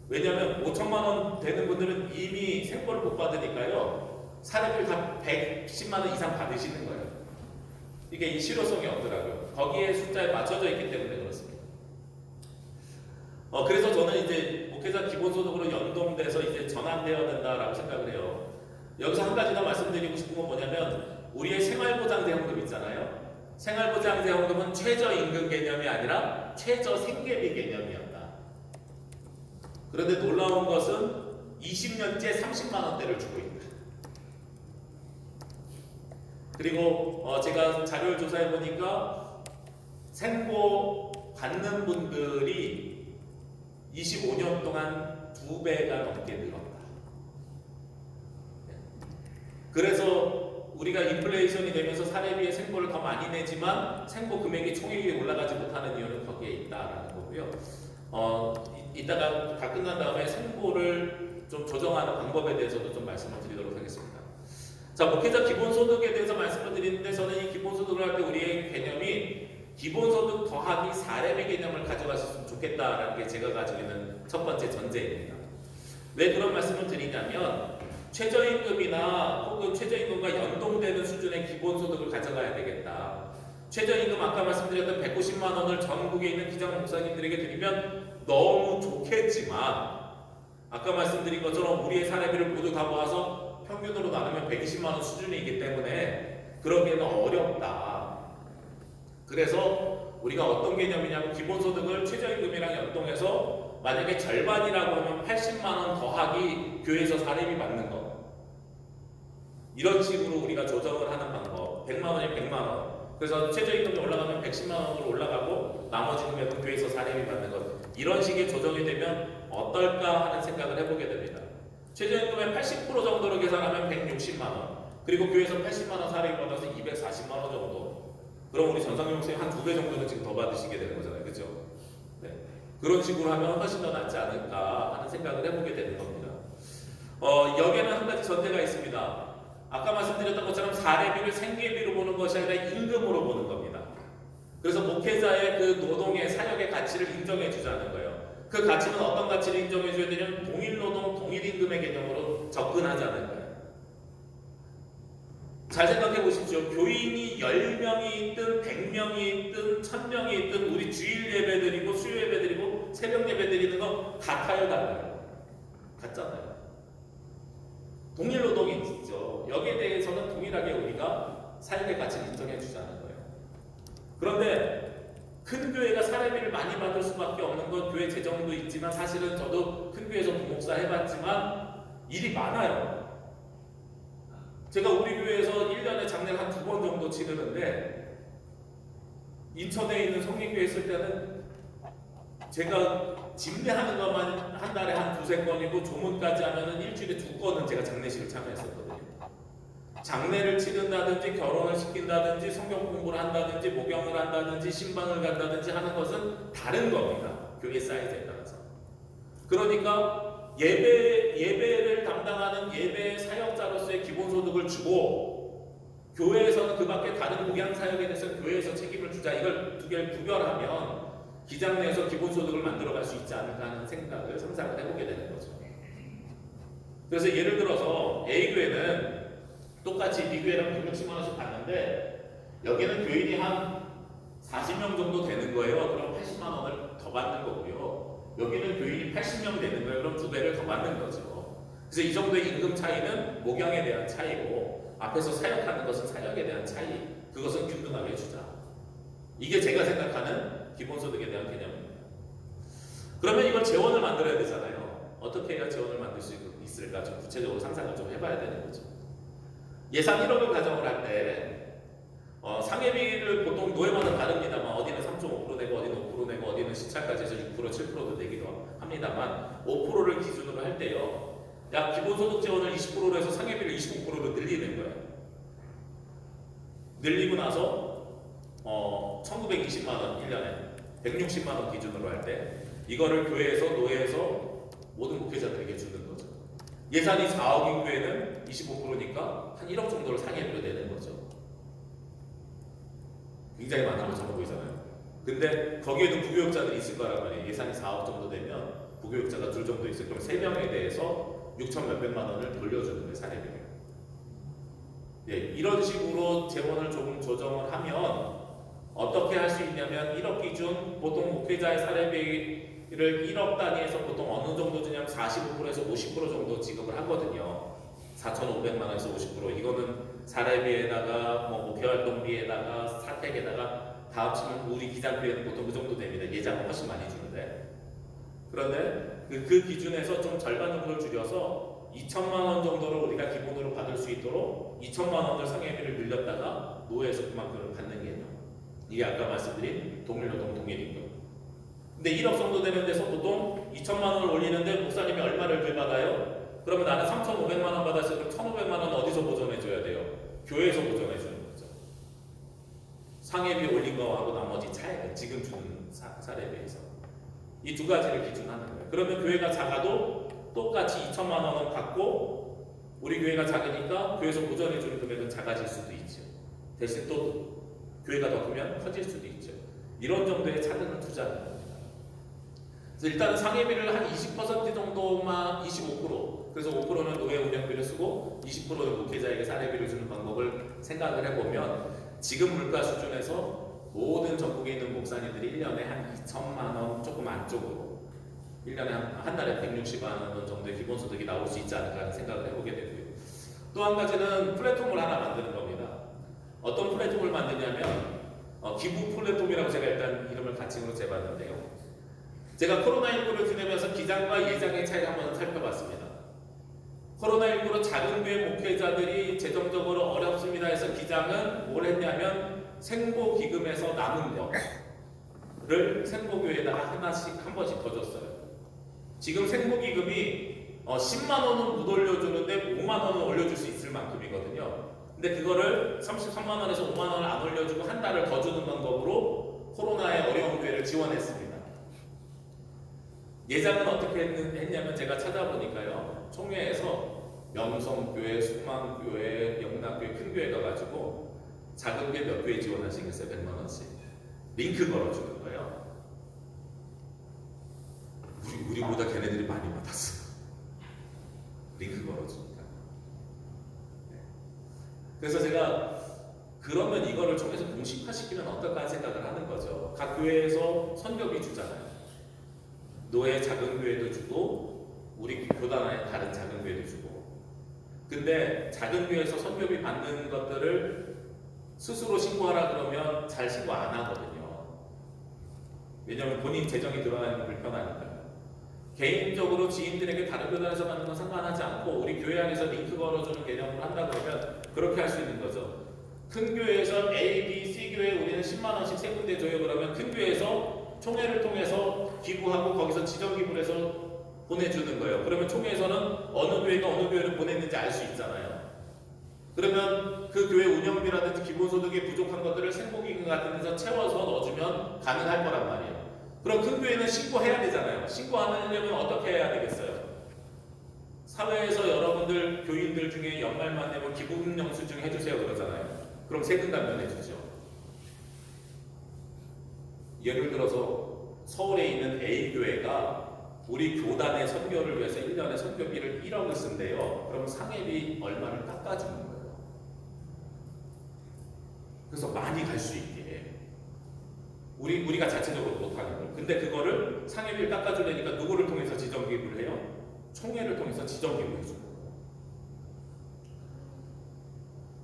왜냐하면 5천만 원 되는 분들은 이미 생보를 못 받으니까요. 사례비를 다 110만 원 이상 받으시는 거예요. 이게 이 실효성이 없더라고요. 거기에 숫자에 맞춰져 있기 때문에 그렇습니다. 그래서 저는 이제 목회자 기본소득으로 연동돼서 이제 전환되어야 된다라고 생각을 해요. 여기서 한 가지 더 말씀드리고 싶은 건 뭐냐면 우리의 생활보장대원금 있잖아요. 생활보장대원금은 최저임금 개념이 아니라 최저생계비 개념이었다. 그런데 놀라운 것은 20년째 30만 원대를 주고 있다. 그리고 제가 자료를 조사해 보니까 생보 받는 분들이 25년 동안 2배가 넘게 늘었다. 그래서 우리가 인플레이션이 되면서 사례비의 생보를 더 많이 내지만 생보 금액이 총액이 올라가지 못하는 이유는 거기에 있다라는 거고요. 이따가 다 끝난 다음에 생보를 좀 조정하는 방법에 대해서도 좀 말씀을 드리도록 하겠습니다. 자, 목회자 기본소득에 대해서 말씀을 드리는데 저는 이 기본소득을 할 때 우리의 개념이 기본소득 더하기 사례비 개념을 가져가셨으면 좋겠다라는 게 제가 가지고 있는 첫 번째 전제입니다. 왜 그런 말씀을 드리냐면 최저임금이나 혹은 최저임금과 연동되는 수준의 기본소득을 가져가야 되겠다. 최저임금 아까 말씀드렸던 190만 원을 전국에 있는 기장 목사님들에게 드리면 너무 좋겠지만 아까 말씀드린 것처럼 우리의 사례비를 모두 다 모아서 평균으로 나누면 120만 원 수준이기 때문에 그러기에는 어렵다. 그래서 우리가 어떤 개념이냐면 기본소득을 최저임금이랑 연동해서 만약에 절반이라고 하면 80만 원 더하기 교회에서 사례비 받는 거. 이런 식으로 우리가 조정을 하는 방법. 100만 원이면 100만 원. 그래서 최저임금이 올라가면 110만 원으로 올라가고 나머지 금액은 교회에서 사례비 받는 것. 이런 식의 조정이 되면 어떨까 하는 생각을 해보게 됩니다. 최저임금의 80% 정도로 계산하면 160만 원. 그리고 교회에서 80만 원 사례비 받아서 240만 원 정도. 그럼 우리 전상용 목사님 한 2배 정도는 지금 더 받으시게 되는 거잖아요. 그렇죠? 네. 그런 식으로 하면 훨씬 더 낫지 않을까 하는 생각을 해보게 되는 겁니다. 여기에는 한 가지 전제가 있습니다. 아까 말씀드렸던 것처럼 사례비를 생계비로 보는 것이 아니라 임금으로 보는 겁니다. 그래서 목회자의 그 노동의 사역의 가치를 인정해 주자는 거예요. 그 가치는 어떤 가치를 인정해 줘야 되냐면 동일노동, 동일임금의 개념으로 접근하자는 거예요. 잘 생각해 보십시오. 교인이 10명이 있든 100명이 있든 1000명이 있든 우리 주일 예배 드리고 수요 예배 드리고 새벽 예배 드리는 거 같아요, 달라요? 같잖아요. 동일 노동이 있죠. 여기에 대해서는 동일하게 우리가 사역의 가치를 인정해 주자는 거예요. 그런데 큰 교회가 사례비를 많이 받을 수밖에 없는 건 교회 재정도 있지만 사실은 저도 큰 교회에서 부목사 해봤지만 일이 많아요. 제가 우리 교회에서 1년에 장례를 한 2번 정도 치르는데 인천에 있는 성립교회 있을 때는 제가 집례하는 것만 한 달에 한 2-3건이고 조문까지 하면은 일주일에 2건은 제가 장례식을 참여했었거든요. 장례를 치른다든지 결혼을 시킨다든지 성경 공부를 한다든지 목욕을 한다든지 신방을 간다든지 하는 것은 다른 겁니다. 교회 사이즈에 따라서. 그러니까 예배를 담당하는 예배 사역자로서의 기본소득을 주고 교회에서는 그 밖에 다른 목양 사역에 대해서 교회에서 책임을 주자. 이걸 두 개를 구별하면 기장 내에서 기본소득을 만들어갈 수 있지 않을까 하는 생각을 상상을 해보게 되는 거죠. 그래서 예를 들어서 A교회는 똑같이 B교회랑 160만 원씩 받는데 여기는 교인이 한 40명 정도 되는 거예요. 그럼 80만 원을 더 받는 거고요. 여기는 교인이 80명 되는 거예요. 그럼 2배를 더 받는 거죠. 그래서 이 정도의 임금 차이는 목양에 대한 차이고 앞에서 사역하는 것은 사역에 대한 차이. 그것은 균등하게 주자. 이게 제가 생각하는 기본소득에 대한 개념입니다. 그러면 이걸 재원을 만들어야 되잖아요. 어떻게 해야 재원을 만들 수 있을까 좀 구체적으로 상상을 좀 해봐야 되는 거죠. 예산 1억을 가정을 할 때 상해비를 보통 노예마다 다릅니다만 어디는 3.5% 내고 어디는 5% 내고 어디는 시차까지 해서 6% 7%도 내기도 합니다만 5%를 기준으로 할 때요. 약 기본소득 지원을 20%로 해서 상해비를 25%로 늘리는 거예요. 늘리고 나서 1920만 원 1년에 160만 원 기준으로 할 때 이거를 교회에서 노예에서 모든 목회자들에게 주는 거죠. 예산이 4억인 교회는 25%니까 한 1억 정도를 상해비로 내는 거죠. 굉장히 많은 것처럼 보이잖아요. 근데 거기에도 부교육자들이 있을 거란 말이에요. 예산이 4억 정도 되면 부교육자가 둘 정도 있을 거면 3명에 대해서 6천 몇백만 원을 돌려주는 거예요. 사례비를. 예, 이런 식으로 재원을 조금 조정을 하면 어떻게 할 수 있냐면 1억 기준 보통 목회자의 사례비를 1억 단위에서 보통 어느 정도 주냐면 45%에서 50% 정도 지급을 하거든요. 4,500만 원에서 50%. 이거는 사례비에다가 뭐 목회활동비에다가 사택에다가 다 합치면 우리 기장교회는 보통 그 정도 됩니다. 예장은 훨씬 많이 주는데. 그런데 그 기준에서 좀 절반 정도를 줄여서 2천만 원 정도를 우리가 기본으로 받을 수 있도록 2천만 원을 상해비를 늘렸다가 노예에서 그만큼을 받는 개념. 이게 아까 말씀드린 동일노동 동일임금. 근데 1억 정도 되는 데서 보통 2천만 원을 올리는데 목사님이 얼마를 더 받아요? 그러면 나는 3,500만 원 받았을 때 1,500만 원 어디서 보전해줘야 돼요? 교회에서 보전해주는 거죠. 상해비 올린 거하고 나머지 차이가 지금 주는 사례비에서 이 두 가지를 기준하는 거예요. 그러면 교회가 작아도 똑같이 2천만 원은 받고 우리 교회가 작으니까 교회에서 보전해주는 금액은 작아질 수도 있죠. 대신 또 교회가 더 크면 커질 수도 있죠. 이런 정도의 차등을 두자는 겁니다. 그래서 일단은 상해비를 한 20% 정도만 25% 그래서 5%는 노예 운영비를 쓰고 20%는 목회자에게 사례비를 주는 방법을 생각을 해보면 지금 물가 수준에서 모든 전국에 있는 목사님들이 1년에 한 2천만 원 조금 안쪽으로 1년에 한 달에 160만 원 정도의 기본소득이 나올 수 있지 않을까 하는 생각을 해보게 되고요. 또 한 가지는 플랫폼을 하나 만드는 겁니다. 어떤 플랫폼을 만드냐면 기부 플랫폼이라고 제가 일단 이름을 가칭으로 재봤는데요. 제가 코로나19를 지내면서 기장과 예장의 차이를 한번 살펴봤습니다. 코로나19로 작은 교회 목회자들이 재정적으로 어렵습니다 해서 기장은 뭘 했냐면 생보기금에서 남은 거를 생보교회에다가 하나씩 한 번씩 더 줬어요. 지금 생보기금이 10만 원은 못 올려주는데 5만 원은 올려줄 수 있을 만큼이거든요. 근데 그거를 33만 원에서 5만 원을 안 올려주고 한 달을 더 주는 방법으로 코로나의 어려운 교회를 지원했습니다. 예장은 어떻게 했냐면 제가 찾아보니까요. 총회에서 명성교회, 소망교회, 영락교회, 큰 교회 가가지고 작은 교회 몇 교회 지원하시겠어요? 100만 원씩. 링크 걸어주는 거예요. 우리보다 걔네들이 많이 받았어요. 링크 걸어주니까. 그래서 제가 그러면 이거를 총회에서 공식화시키면 어떨까 하는 생각을 하는 거죠. 각 교회에서 선교비 주잖아요. 노예 작은 교회도 주고 우리 교단 안에 다른 작은 교회도 주고. 근데 작은 교회에서 선교비 받는 것들을 스스로 신고하라 그러면 잘 신고 안 하거든요. 왜냐하면 본인 재정이 들어가는 게 불편하니까요. 개인적으로 지인들에게 다른 교단에서 받는 건 상관하지 않고 우리 교회 안에서 링크 걸어주는 개념으로 한다 그러면 그렇게 할 수 있는 거죠. 큰 교회에서 A, B, C 교회 우리는 10만 원씩 세 군데 줘요. 그러면 큰 교회에서 총회를 통해서 기부하고 거기서 지정 기부를 해서 보내주는 거예요. 그러면 총회에서는 어느 교회가 어느 교회를 보냈는지 알 수 있잖아요. 그러면 그 교회 운영비라든지 기본소득이 부족한 것들을 생보기금 같은 데서 채워서 넣어주면 가능할 거란 말이에요. 그럼 큰 교회는 신고해야 되잖아요. 신고하려면 어떻게 해야 되겠어요? 사회에서 여러분들 교인들 중에 연말만 되면 기부금 영수증 해주세요 그러잖아요. 그럼 세금 감면해주죠. 예를 들어서 서울에 있는 A교회가 우리 교단의 선교를 위해서 1년에 선교비를 1억을 쓴대요. 그럼 상해비 얼마를 깎아주는 거예요. 그래서 많이 갈 수 있게 우리가 자체적으로 못하는 거예요. 근데 그거를 상해비를 깎아주려니까 누구를 통해서 지정기부를 해요? 총회를 통해서 지정기부를 해주는 거예요.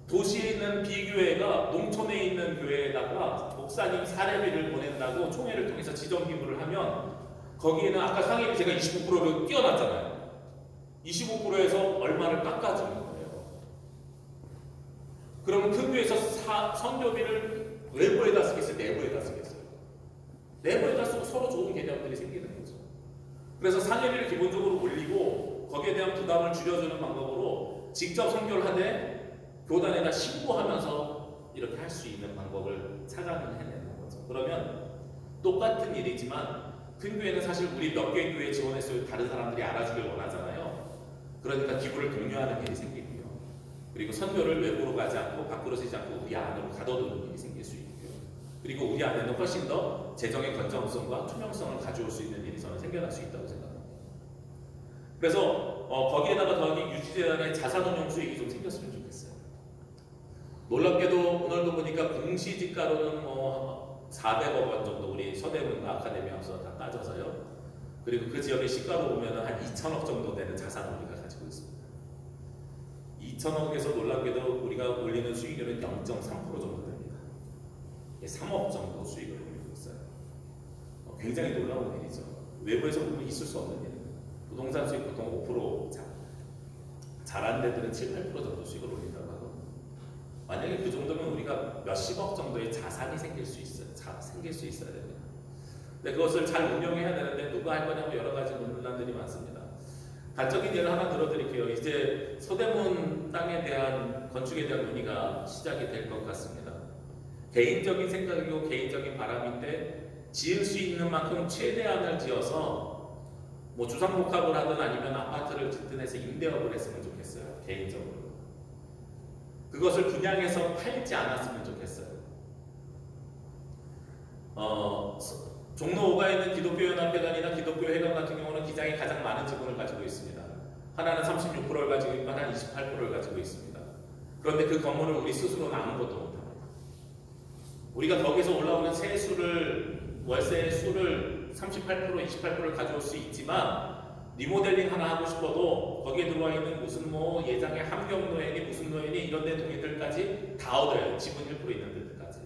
도시에 있는 B교회가 농촌에 있는 교회에다가 목사님 사례비를 보낸다고 총회를 통해서 지정기부를 하면 거기에는 아까 상해비 제가 25%로 띄워놨잖아요. 25%에서 얼마를 깎아주는 거예요. 그러면 큰 교회에서 선교비를 외부에다 쓰겠어요? 내부에다 쓰겠어요? 내부에다 쓰고 서로 좋은 개념들이 생기는 거죠. 그래서 상해비를 기본적으로 올리고 거기에 대한 부담을 줄여주는 방법으로 직접 선교를 하되 교단에다 신고하면서 이렇게 할 수 있는 방법을 착안을 해내는 거죠. 그러면 똑같은 일이지만 큰 교회는 사실 우리 몇 개의 교회에 지원했어요. 다른 사람들이 알아주길 원하잖아요. 그러니까 기부를 독려하는 일이 생기고요. 그리고 선교를 외부로 가지 않고 밖으로 쓰지 않고 우리 안으로 가둬두는 일이 생길 수 있고요. 그리고 우리 안에는 훨씬 더 재정의 건전성과 투명성을 가져올 수 있는 일이 저는 생겨날 수 있다고 생각합니다. 그래서 거기에다가 더하기 유지재단의 자산운용 수익이 좀 생겼으면 좋겠어요. 놀랍게도 오늘도 보니까 공시지가로는 뭐 400억 원 정도 우리 서대문과 아카데미하우스가 다 따져서요. 그리고 그 지역의 시가로 보면 한 2천억 정도 되는 자산을 우리가 가지고 있습니다. 2천억에서 놀랍게도 우리가 올리는 수익률은 0.3% 정도 됩니다. 3억 정도 수익을 올리고 있어요. 굉장히 놀라운 일이죠. 외부에서 보면 있을 수 없는 일입니다. 부동산 수익 보통 5% 잘하는 데들은 7, 8% 정도 수익을 올린다고 하거든요. 만약에 그 정도면 우리가 몇십억 정도의 자산이 생길 수 있어야 됩니다. 근데 그것을 잘 운영해야 되는데 누가 할 거냐고 여러 가지 논란들이 많습니다. 단적인 예를 하나 들어드릴게요. 이제 서대문 땅에 대한 건축에 대한 논의가 시작이 될 것 같습니다. 개인적인 생각이고 개인적인 바람인데 지을 수 있는 만큼 최대한을 지어서 뭐 주상복합을 하든 아니면 아파트를 짓든 해서 임대업을 했으면 좋겠어요. 개인적으로. 그것을 분양해서 팔지 않았으면 좋겠어요. 종로 5가에 있는 기독교연합회관이나 기독교회관 같은 경우는 기장이 가장 많은 지분을 가지고 있습니다. 하나는 36%를 가지고 있고 하나는 28%를 가지고 있습니다. 그런데 그 건물을 우리 스스로는 아무것도 못합니다. 우리가 거기서 올라오는 월세 수를 38%, 28%를 가져올 수 있지만 리모델링 하나 하고 싶어도 거기에 들어와 있는 무슨 뭐 예장의 함경노예니 무슨 노예니 이런 데 동의들까지 다 얻어요. 지분 1% 있는 데들까지.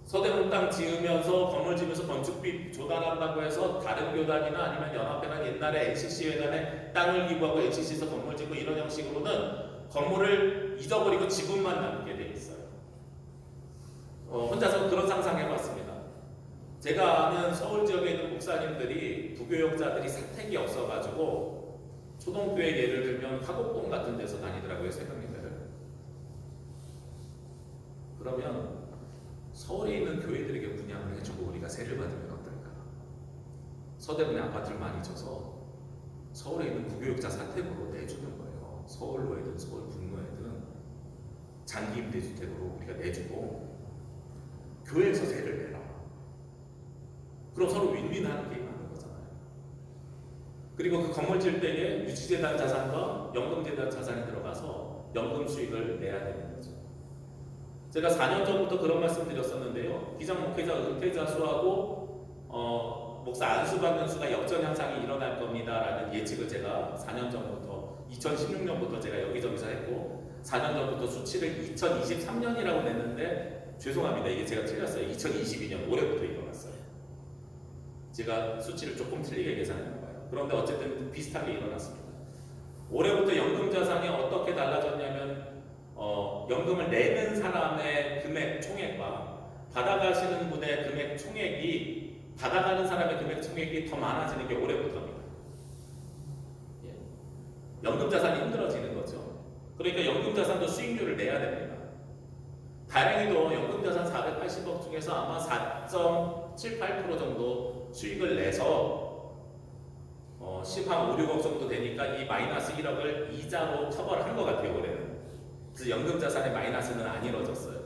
서대문 땅 지으면서 건물 지으면서 건축비 조달한다고 해서 다른 교단이나 아니면 연합회나 옛날에 NCC 회관에 땅을 기부하고 NCC에서 건물 짓고 이런 형식으로는 건물을 잊어버리고 지분만 남게 돼 있어요. 혼자서 그런 상상해봤습니다. 제가 아는 서울 지역에 있는 목사님들이 부교역자들이 사택이 없어가지고 초등교회 예를 들면 화곡동 같은 데서 다니더라고요. 새벽녘에를. 그러면 서울에 있는 교회들에게 분양을 해주고 우리가 세를 받으면 어떨까? 서대문에 아파트를 많이 줘서 서울에 있는 부교역자 사택으로 내주는 거예요. 서울로에든 서울 북로에든 장기 임대주택으로 우리가 내주고 교회에서 세를 내라. 그럼 서로 윈윈하는 게 있는 거잖아요. 그리고 그 건물 지을 때에 유지재단 자산과 연금재단 자산이 들어가서 연금 수익을 내야 되는 거죠. 제가 4년 전부터 그런 말씀 드렸었는데요. 기장 목회자, 은퇴자 수하고 목사 안수 받는 수가 역전 현상이 일어날 겁니다라는 예측을 제가 4년 전부터 2016년부터 제가 여기저기서 했고 4년 전부터 수치를 2023년이라고 냈는데 죄송합니다. 이게 제가 틀렸어요. 2022년 올해부터 일어났어요. 제가 수치를 조금 틀리게 계산했나 봐요. 그런데 어쨌든 비슷하게 일어났습니다. 올해부터 연금 자산이 어떻게 달라졌냐면 연금을 내는 사람의 금액 총액과 받아가시는 분의 금액 총액이 받아가는 사람의 금액 총액이 더 많아지는 게 올해부터입니다. 예. 연금 자산이 힘들어지는 거죠. 그러니까 연금 자산도 수익률을 내야 됩니다. 다행히도 연금 자산 480억 중에서 아마 4.78% 정도 수익을 내서 10한 5, 6억 정도 되니까 이 마이너스 1억을 이자로 커버를 한 것 같아요. 올해는. 그래서 연금 자산의 마이너스는 안 이루어졌어요.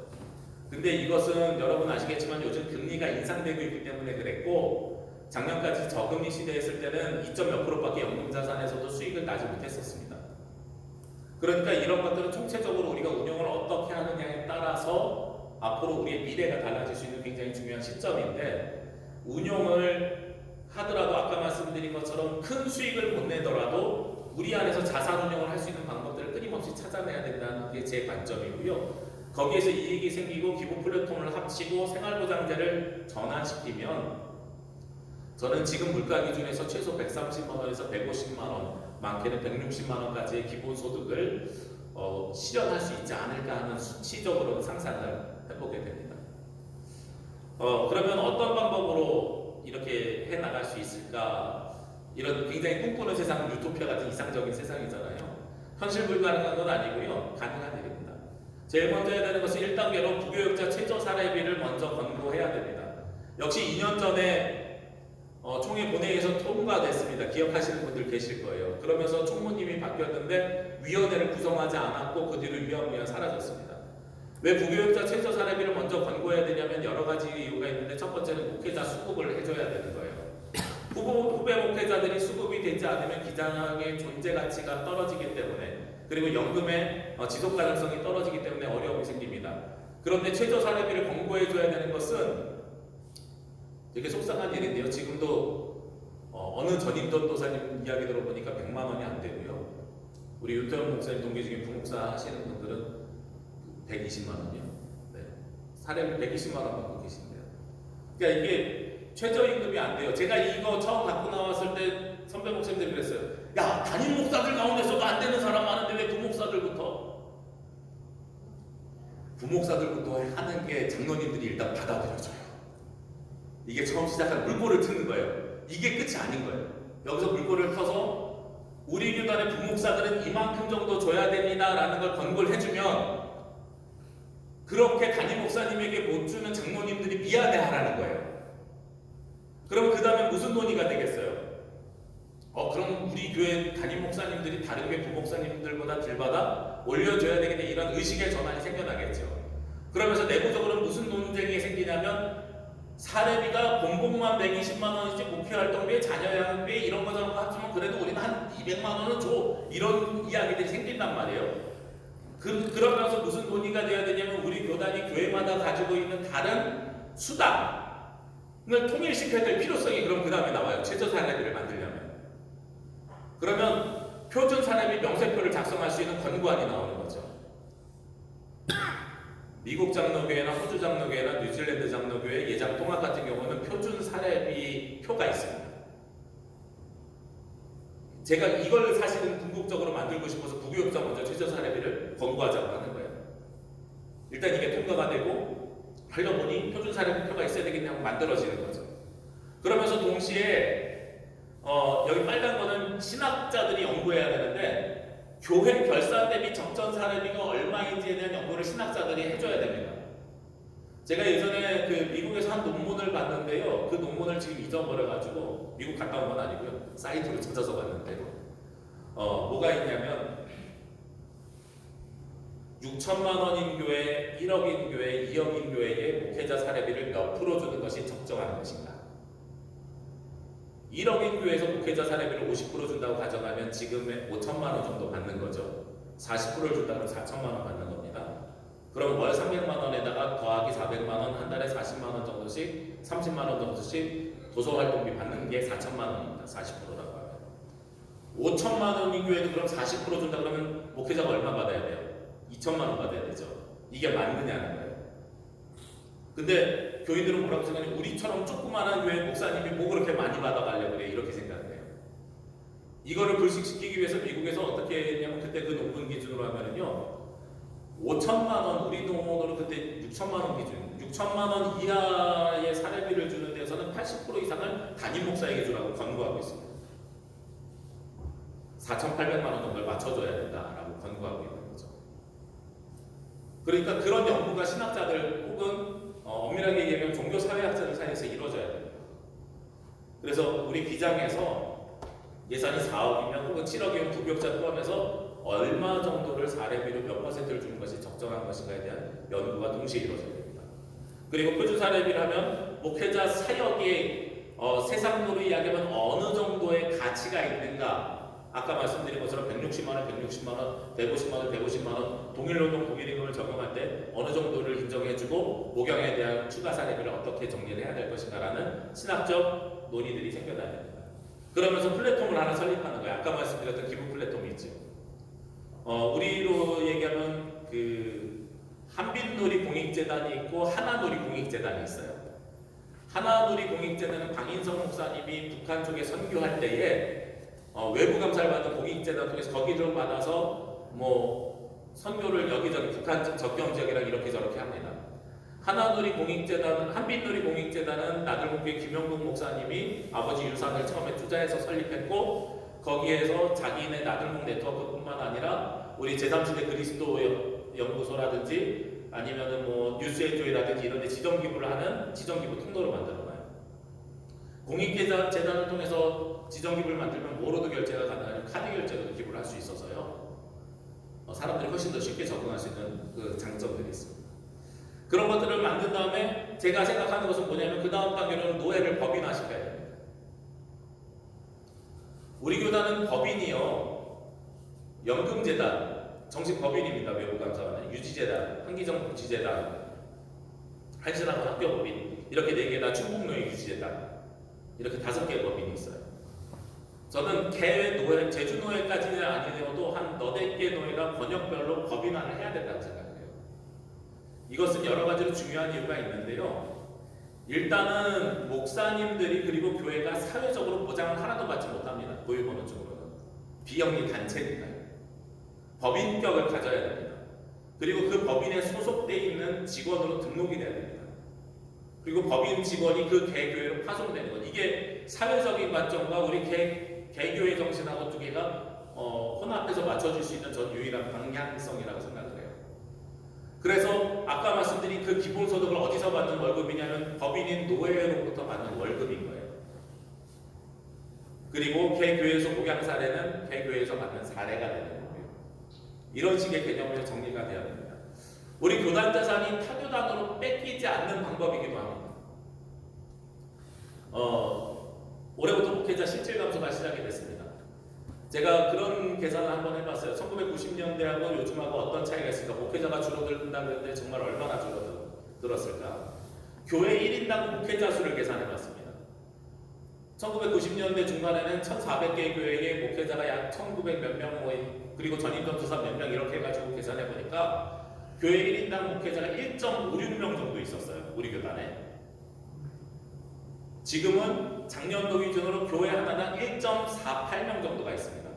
근데 이것은 여러분 아시겠지만 요즘 금리가 인상되고 있기 때문에 그랬고 작년까지 저금리 시대였을 때는 2.몇 %밖에 연금 자산에서도 수익을 나지 못했었습니다. 그러니까 이런 것들은 총체적으로 우리가 운용을 어떻게 하느냐에 따라서 앞으로 우리의 미래가 달라질 수 있는 굉장히 중요한 시점인데 운용을 하더라도 아까 말씀드린 것처럼 큰 수익을 못 내더라도 우리 안에서 자산 운용을 할 수 있는 방법들을 끊임없이 찾아내야 된다는 게 제 관점이고요. 거기에서 이익이 생기고 기부 플랫폼을 합치고 생활보장제를 전환시키면 저는 지금 물가 기준에서 최소 130만 원에서 150만 원, 많게는 160만 원까지의 기본소득을 실현할 수 있지 않을까 하는 수치적으로 상상을 해보게 됩니다. 그러면 어떤 방법으로 이렇게 해 나갈 수 있을까? 이런 굉장히 꿈꾸는 세상은 유토피아 같은 이상적인 세상이잖아요. 현실 불가능한 건 아니고요. 가능한 일입니다. 제일 먼저 해야 되는 것은 1단계로 부교육자 최저 사례비를 먼저 권고해야 됩니다. 역시 2년 전에 총회 본회의에서 통과됐습니다. 기억하시는 분들 계실 거예요. 그러면서 총무님이 바뀌었는데 위원회를 구성하지 않았고 그 뒤로 유야무야 사라졌습니다. 왜 부교육자 최저 사례비를 먼저 권고해야 되냐면 여러 가지 이유가 있는데 첫 번째는 목회자 수급을 해줘야 되는 거예요. 후배 목회자들이 수급이 되지 않으면 기장의 존재 가치가 떨어지기 때문에 그리고 연금의 지속 가능성이 떨어지기 때문에 어려움이 생깁니다. 그런데 최저 사례비를 권고해줘야 되는 것은 되게 속상한 일인데요. 지금도 어느 전임전도사님 이야기 들어보니까 100만 원이 안 되고요. 우리 윤태원 목사님 동기 중에 부목사 하시는 분들은 120만 원이요. 네. 사례비 120만 원 받고 계신데요. 그러니까 이게 최저임금이 안 돼요. 제가 이거 처음 갖고 나왔을 때 선배 목사님들이 그랬어요. 야, 담임 목사들 가운데서도 안 되는 사람 많은데 왜 부목사들부터? 부목사들부터 하는 게 장로님들이 일단 받아들여줘요. 이게 처음 시작한 물꼬를 트는 거예요. 이게 끝이 아닌 거예요. 여기서 물꼬를 터서 우리 교단의 부목사들은 이만큼 정도 줘야 됩니다라는 걸 권고를 해주면 그렇게 담임 목사님에게 못 주는 장로님들이 미안해하라는 거예요. 그럼 그 다음에 무슨 논의가 되겠어요? 그럼 우리 교회 담임 목사님들이 다른 교회 부목사님들보다 덜 받아 올려줘야 되겠네, 이런 의식의 전환이 생겨나겠죠. 그러면서 내부적으로 무슨 논쟁이 생기냐면 사례비가 본봉만 120만 원이지 목회활동비, 자녀양비 이런 거 저런 거 합치면 그래도 우리는 한 200만 원은 줘, 이런 이야기들이 생긴단 말이에요. 그러면서 무슨 논의가 돼야 되냐면 우리 교단이 교회마다 가지고 있는 다른 수당을 통일시켜야 될 필요성이 그럼 그 다음에 나와요. 최저 사례비를 만들려면. 그러면 표준 사례비 명세표를 작성할 수 있는 권고안이 나오는 거죠. 미국 장로교회나 호주 장로교회나 뉴질랜드 장로교회, 예장 통합 같은 경우는 표준 사례비 표가 있습니다. 제가 이걸 사실은 궁극적으로 만들고 싶어서 부교육자 먼저 최저 사례비를 권고하자고 하는 거예요. 일단 이게 통과가 되고 하려 보니 표준 사례비 표가 있어야 되겠냐고 만들어지는 거죠. 그러면서 동시에 여기 빨간 거는 신학자들이 연구해야 되는데 교회 결산 대비 적정 사례비가 얼마인지에 대한 연구를 신학자들이 해줘야 됩니다. 제가 예전에 그 미국에서 한 논문을 봤는데요. 그 논문을 지금 잊어버려가지고 미국 갔다 온 건 아니고요. 사이트로 찾아서 봤는데요. 뭐가 있냐면 6천만 원인 교회, 1억인 교회, 2억인 교회에 목회자 사례비를 몇 프로 주는 것이 적정한 것인가? 1억인 교회에서 목회자 사례비를 50% 준다고 가정하면 지금의 5천만 원 정도 받는 거죠. 40%를 준다면 4천만 원 받는 겁니다. 그럼 월 300만 원에다가 더하기 400만 원, 한 달에 40만 원 정도씩, 30만 원 정도씩 도서활동비 받는 게 4천만 원입니다. 40%라고 하면. 5천만 원인 교회도 그럼 40% 준다 그러면 목회자가 얼마 받아야 돼요? 2천만 원 받아야 되죠. 이게 맞느냐는 거예요. 근데 교인들은 뭐라고 생각하냐면 우리처럼 조그마한 교회 목사님이 뭐 그렇게 많이 받아가려고 그래, 이렇게 생각해요. 이거를 불식시키기 위해서 미국에서 어떻게 했냐면 그때 그 논문 기준으로 하면은요 5천만 원, 우리 돈으로 그때 6천만 원 기준, 6천만 원 이하의 사례비를 주는 데서는 80% 이상을 담임 목사에게 주라고 권고하고 있습니다. 4,800만 원 정도를 맞춰줘야 된다라고 권고하고 있는 거죠. 그러니까 그런 연구가 신학자들 혹은 엄밀하게 얘기하면 종교사회학자들 사이에서 이루어져야 됩니다. 그래서 우리 기장에서 예산이 4억이면 혹은 7억이면 부교육자 포함해서 얼마 정도를 사례비로 몇 퍼센트를 주는 것이 적정한 것인가에 대한 연구가 동시에 이루어져야 됩니다. 그리고 표준 사례비를 하면 목회자 사역이 세상으로 이야기하면 어느 정도의 가치가 있는가, 아까 말씀드린 것처럼 160만 원, 160만 원, 150만 원, 150만 원 동일노동 동일임금을 적용할 때 어느 정도를 인정해주고 목양에 대한 추가 사례비를 어떻게 정리를 해야 될 것인가라는 신학적 논의들이 생겨나야 됩니다. 그러면서 플랫폼을 하나 설립하는 거예요. 아까 말씀드렸던 기부 플랫폼이 있죠. 우리로 얘기하면 그 한빛놀이 공익재단이 있고 하나놀이 공익재단이 있어요. 하나놀이 공익재단은 강인성 목사님이 북한 쪽에 선교할 때에 외부 감사를 받은 공익재단 통해서 거기를 받아서 뭐 선교를 여기저기 북한 접경 지역이랑 이렇게 저렇게 합니다. 하나누리 공익재단, 한빛누리 공익재단은 나들목교회 김영국 목사님이 아버지 유산을 처음에 투자해서 설립했고 거기에서 자기네 나들목 네트워크뿐만 아니라 우리 제3세대 그리스도 연구소라든지 아니면은 뭐 뉴스엔조이라든지 이런 데 지정기부를 하는 지정기부 통로를 만들어놔요. 공익재단을 통해서 지정기부를 만들면 뭐로도 결제가 가능하냐 카드 결제로도 기부를 할 수 있어서요. 사람들이 훨씬 더 쉽게 적응할 수 있는 그 장점들이 있습니다. 그런 것들을 만든 다음에 제가 생각하는 것은 뭐냐면 그 다음 단계로는 노예를 법인화시켜야 됩니다. 우리 교단은 법인이요. 연금재단, 정식 법인입니다. 외부감사관은 유지재단, 한기정 복지재단, 한신학원 학교법인 이렇게 4개나 충북노예 유지재단 이렇게 5개의 법인이 있어요. 저는 개회 노예, 제주노예까지는 아니더라도 한 4-5개 노예가 번역별로 법인화를 해야 된다고 생각해요. 이것은 여러 가지로 중요한 이유가 있는데요. 일단은 목사님들이 그리고 교회가 사회적으로 보장을 하나도 받지 못합니다. 고유번호적으로는. 비영리 단체니까요. 법인격을 가져야 됩니다. 그리고 그 법인에 소속되어 있는 직원으로 등록이 돼야 됩니다. 그리고 법인 직원이 그 개교회로 파송되는 것. 이게 사회적인 관점과 우리 개교회 정신하고 두 개가 혼합해서 맞춰줄 수 있는 전 유일한 방향성이라고 생각을 해요. 그래서 아까 말씀드린 그 기본소득을 어디서 받는 월급이냐면 법인인 노예로부터 받는 월급인 거예요. 그리고 개교회에서 목양 사례는 개교회에서 받는 사례가 되는 거예요. 이런 식의 개념으로 정리가 되어야 됩니다. 우리 교단 자산이 타교단으로 뺏기지 않는 방법이기도 합니다. 올해부터 목회자 실질 감소가 시작이 됐습니다. 제가 그런 계산을 한번 해봤어요. 1990년대하고 요즘하고 어떤 차이가 있을까? 목회자가 줄어든다 그랬는데 정말 얼마나 줄어들었을까? 교회 1인당 목회자 수를 계산해봤습니다. 1990년대 중반에는 1,400개의 교회에 목회자가 약 1,900 몇 명 그리고 전임전도사 몇 명 이렇게 해가지고 계산해보니까 교회 1인당 목회자가 1.56명 정도 있었어요. 우리 교단에. 지금은 작년도 기준으로 교회 하나당 1.48명 정도가 있습니다.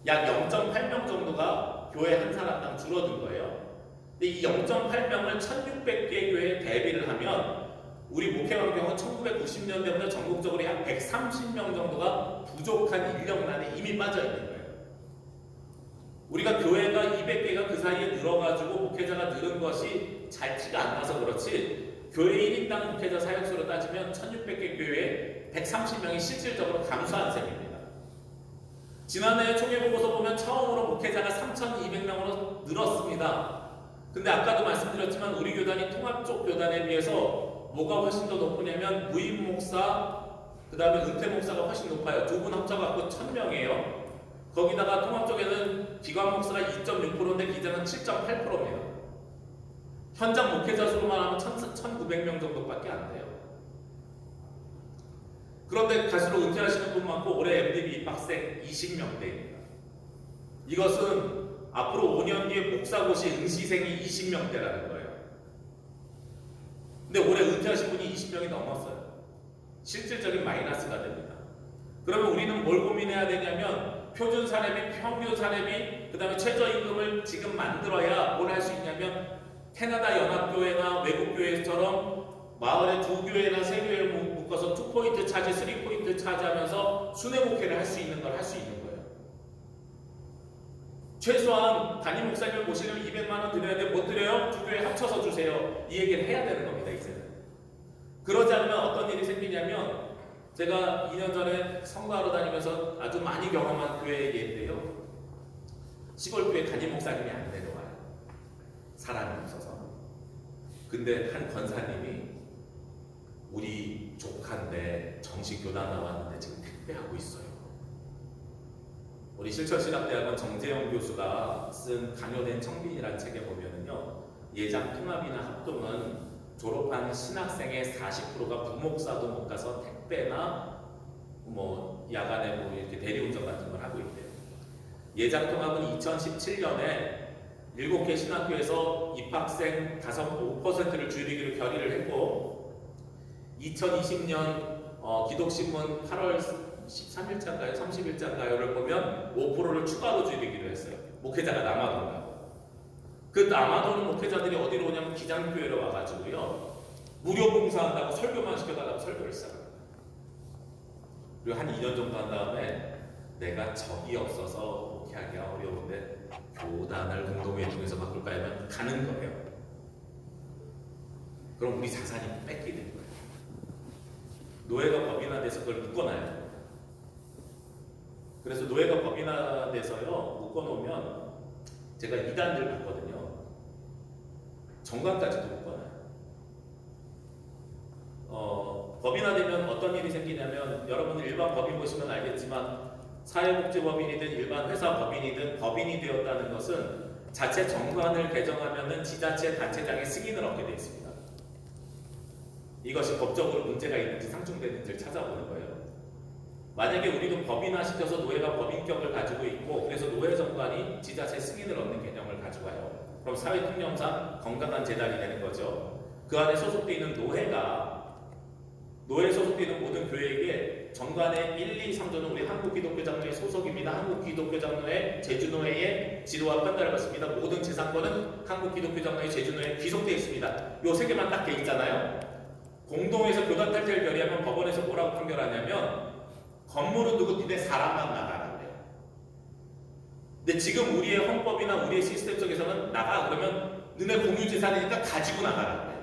약 0.8명 정도가 교회 한 사람당 줄어든 거예요. 근데 이 0.8명을 1,600개 교회에 대비를 하면 우리 목회환경은 1990년대부터 전국적으로 약 130명 정도가 부족한 인력난에 이미 빠져 있는 거예요. 우리가 교회가 200개가 그 사이에 늘어가지고 목회자가 늘은 것이 잘 티가 안 나서 그렇지 교회 1인당 목회자 사역수로 따지면 1600개 교회에 130명이 실질적으로 감소한 셈입니다. 지난해 총회보고서 보면 처음으로 목회자가 3200명으로 늘었습니다. 근데 아까도 말씀드렸지만 우리 교단이 통합 쪽 교단에 비해서 뭐가 훨씬 더 높으냐면 무임 목사 그 다음에 은퇴 목사가 훨씬 높아요. 두 분 합쳐갖고 1000명이에요. 거기다가 통합 쪽에는 기관 목사가 2.6%인데 기자는 7.8%입니다. 현장 목회자 수로만 하면 1,900명 정도밖에 안 돼요. 그런데 갈수록 은퇴하시는 분 많고 올해 MDB 입학생 20명대입니다. 이것은 앞으로 5년 뒤에 목사고시 응시생이 20명대라는 거예요. 근데 올해 은퇴하신 분이 20명이 넘었어요. 실질적인 마이너스가 됩니다. 그러면 우리는 뭘 고민해야 되냐면 표준 사례비, 평균 사례비, 그 다음에 최저임금을 지금 만들어야 뭘 할 수 있냐면 캐나다 연합교회나 외국교회처럼 마을에 2교회나 3교회를 묶어서 2포인트 차지, 3포인트 차지하면서 순회목회를 할 수 있는 걸 할 수 있는 거예요. 최소한 담임 목사님을 모시려면 200만 원 드려야 돼. 못 드려요? 2교회 합쳐서 주세요. 이 얘기를 해야 되는 겁니다. 이제는. 그러지 않으면 어떤 일이 생기냐면 제가 2년 전에 성가하러 다니면서 아주 많이 경험한 교회 얘기인데요. 시골교회 담임 목사님이 안 내려와요. 사람이 없어서. 근데 한 권사님이 우리 조카인데 정식 교단 나왔는데 지금 택배하고 있어요. 우리 실천신학대학원 정재영 교수가 쓴 강요된 청빈이라는 책에 보면은요. 예장 통합이나 합동은 졸업한 신학생의 40%가 부목사도 못 가서 택배나 뭐 야간에 뭐 이렇게 대리운전 같은 걸 하고 있대요. 예장 통합은 2017년에 7개 신학교에서 입학생 5%를 줄이기로 결의를 했고 2020년 기독신문 8월 13일자인가요? 30일자인가요를 보면 5%를 추가로 줄이기로 했어요. 목회자가 남아돈다고. 그 남아도는 목회자들이 어디로 오냐면 기장교회로 와가지고요. 무료 봉사한다고 설교만 시켜달라고 설교를 시작합니다. 그리고 한 2년 정도 한 다음에 내가 적이 없어서 목회하기가 어려운데 교단을 공동회 중에서 바꿀까 하면 가는 거예요. 그럼 우리 자산이 뺏기는 거예요. 노예가 법인화돼서 그걸 묶어놔요. 그래서 노예가 법인화돼서요 묶어놓으면 제가 2단을 봤거든요. 정관까지도 묶어놔요. 법인화되면 어떤 일이 생기냐면 여러분 일반 법인 보시면 알겠지만 사회복지법인이든 일반 회사 법인이든 법인이 되었다는 것은 자체 정관을 개정하면은 지자체 단체장의 승인을 얻게 되어 있습니다. 이것이 법적으로 문제가 있는지 상충되는지를 찾아보는 거예요. 만약에 우리도 법인화 시켜서 노예가 법인격을 가지고 있고 그래서 노예 정관이 지자체 승인을 얻는 개념을 가져가요. 그럼 사회 통념상 건강한 재단이 되는 거죠. 그 안에 소속되어 있는 노예에 소속되어 있는 모든 교회에게 정관의 1, 2, 3조는 우리 한국기독교장로회 소속입니다. 한국기독교장로회 제주노회의 지도와 판단을 받습니다. 모든 재산권은 한국기독교장로회 제주노회에 귀속되어 있습니다. 요 세 개만 딱 돼 있잖아요. 공동에서 교단 탈퇴를 결의하면 법원에서 뭐라고 판결하냐면 건물은 누구 니네 사람만 나가라 그래요. 근데 지금 우리의 헌법이나 우리의 시스템 속에서는 나가 그러면 너네 공유재산이니까 가지고 나가라 그래요.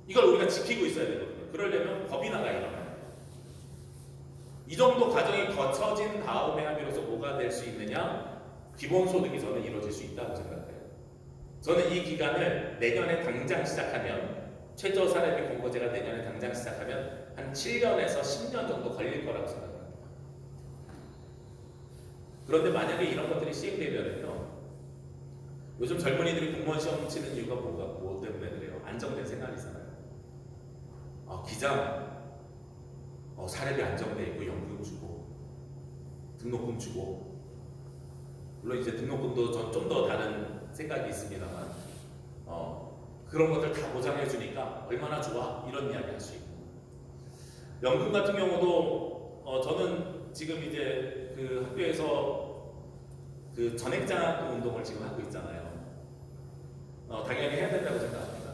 이걸 우리가 지키고 있어야 되거든요. 그러려면 법인화가 일어나요. 이 정도 과정이 거쳐진 다음에 비로소 뭐가 될 수 있느냐? 기본소득이 저는 이루어질 수 있다고 생각해요. 저는 이 기간을 내년에 당장 시작하면 최저 사례비 공고제가 내년에 당장 시작하면 한 7년에서 10년 정도 걸릴 거라고 생각합니다. 그런데 만약에 이런 것들이 시행되면요, 요즘 젊은이들이 공무원 시험 치는 이유가 뭐 때문에 그래요? 안정된 생활이잖아요. 기장 사례비 안정돼 있고 연금 주고 등록금 주고 물론 이제 등록금도 좀 더 다른 생각이 있습니다만 그런 것들 다 보장해 주니까 얼마나 좋아 이런 이야기 할 수 있고 연금 같은 경우도 저는 지금 이제 그 학교에서 그 전액장학금 운동을 지금 하고 있잖아요. 당연히 해야 된다고 생각합니다.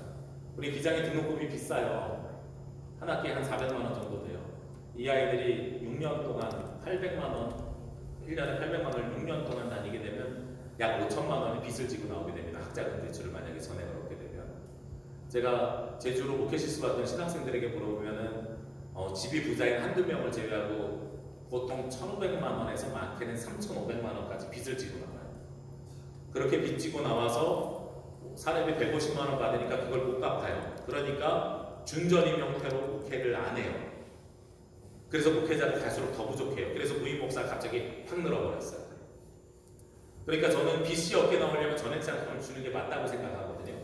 우리 기장의 등록금이 비싸요. 한 학기에 한 400만 원 정도 돼요. 이 아이들이 6년 동안 800만 원, 1년에 800만 원을 6년 동안 다니게 되면 약 5천만 원의 빚을 지고 나오게 됩니다. 학자금 대출을 만약에 전액을 얻게 되면. 제가 제주로 목회시스 받던 신학생들에게 물어보면은 집이 부자인 한두 명을 제외하고 보통 1,500만 원에서 많게는 3,500만 원까지 빚을 지고 나와요. 그렇게 빚 지고 나와서 사례비 150만 원 받으니까 그걸 못 갚아요. 그러니까 준전임 형태로 목회를 안 해요. 그래서 목회자가 갈수록 더 부족해요. 그래서 부임 목사가 갑자기 확 늘어버렸어요. 그러니까 저는 빚이 없게 나오려면 전액장학금을 주는 게 맞다고 생각하거든요.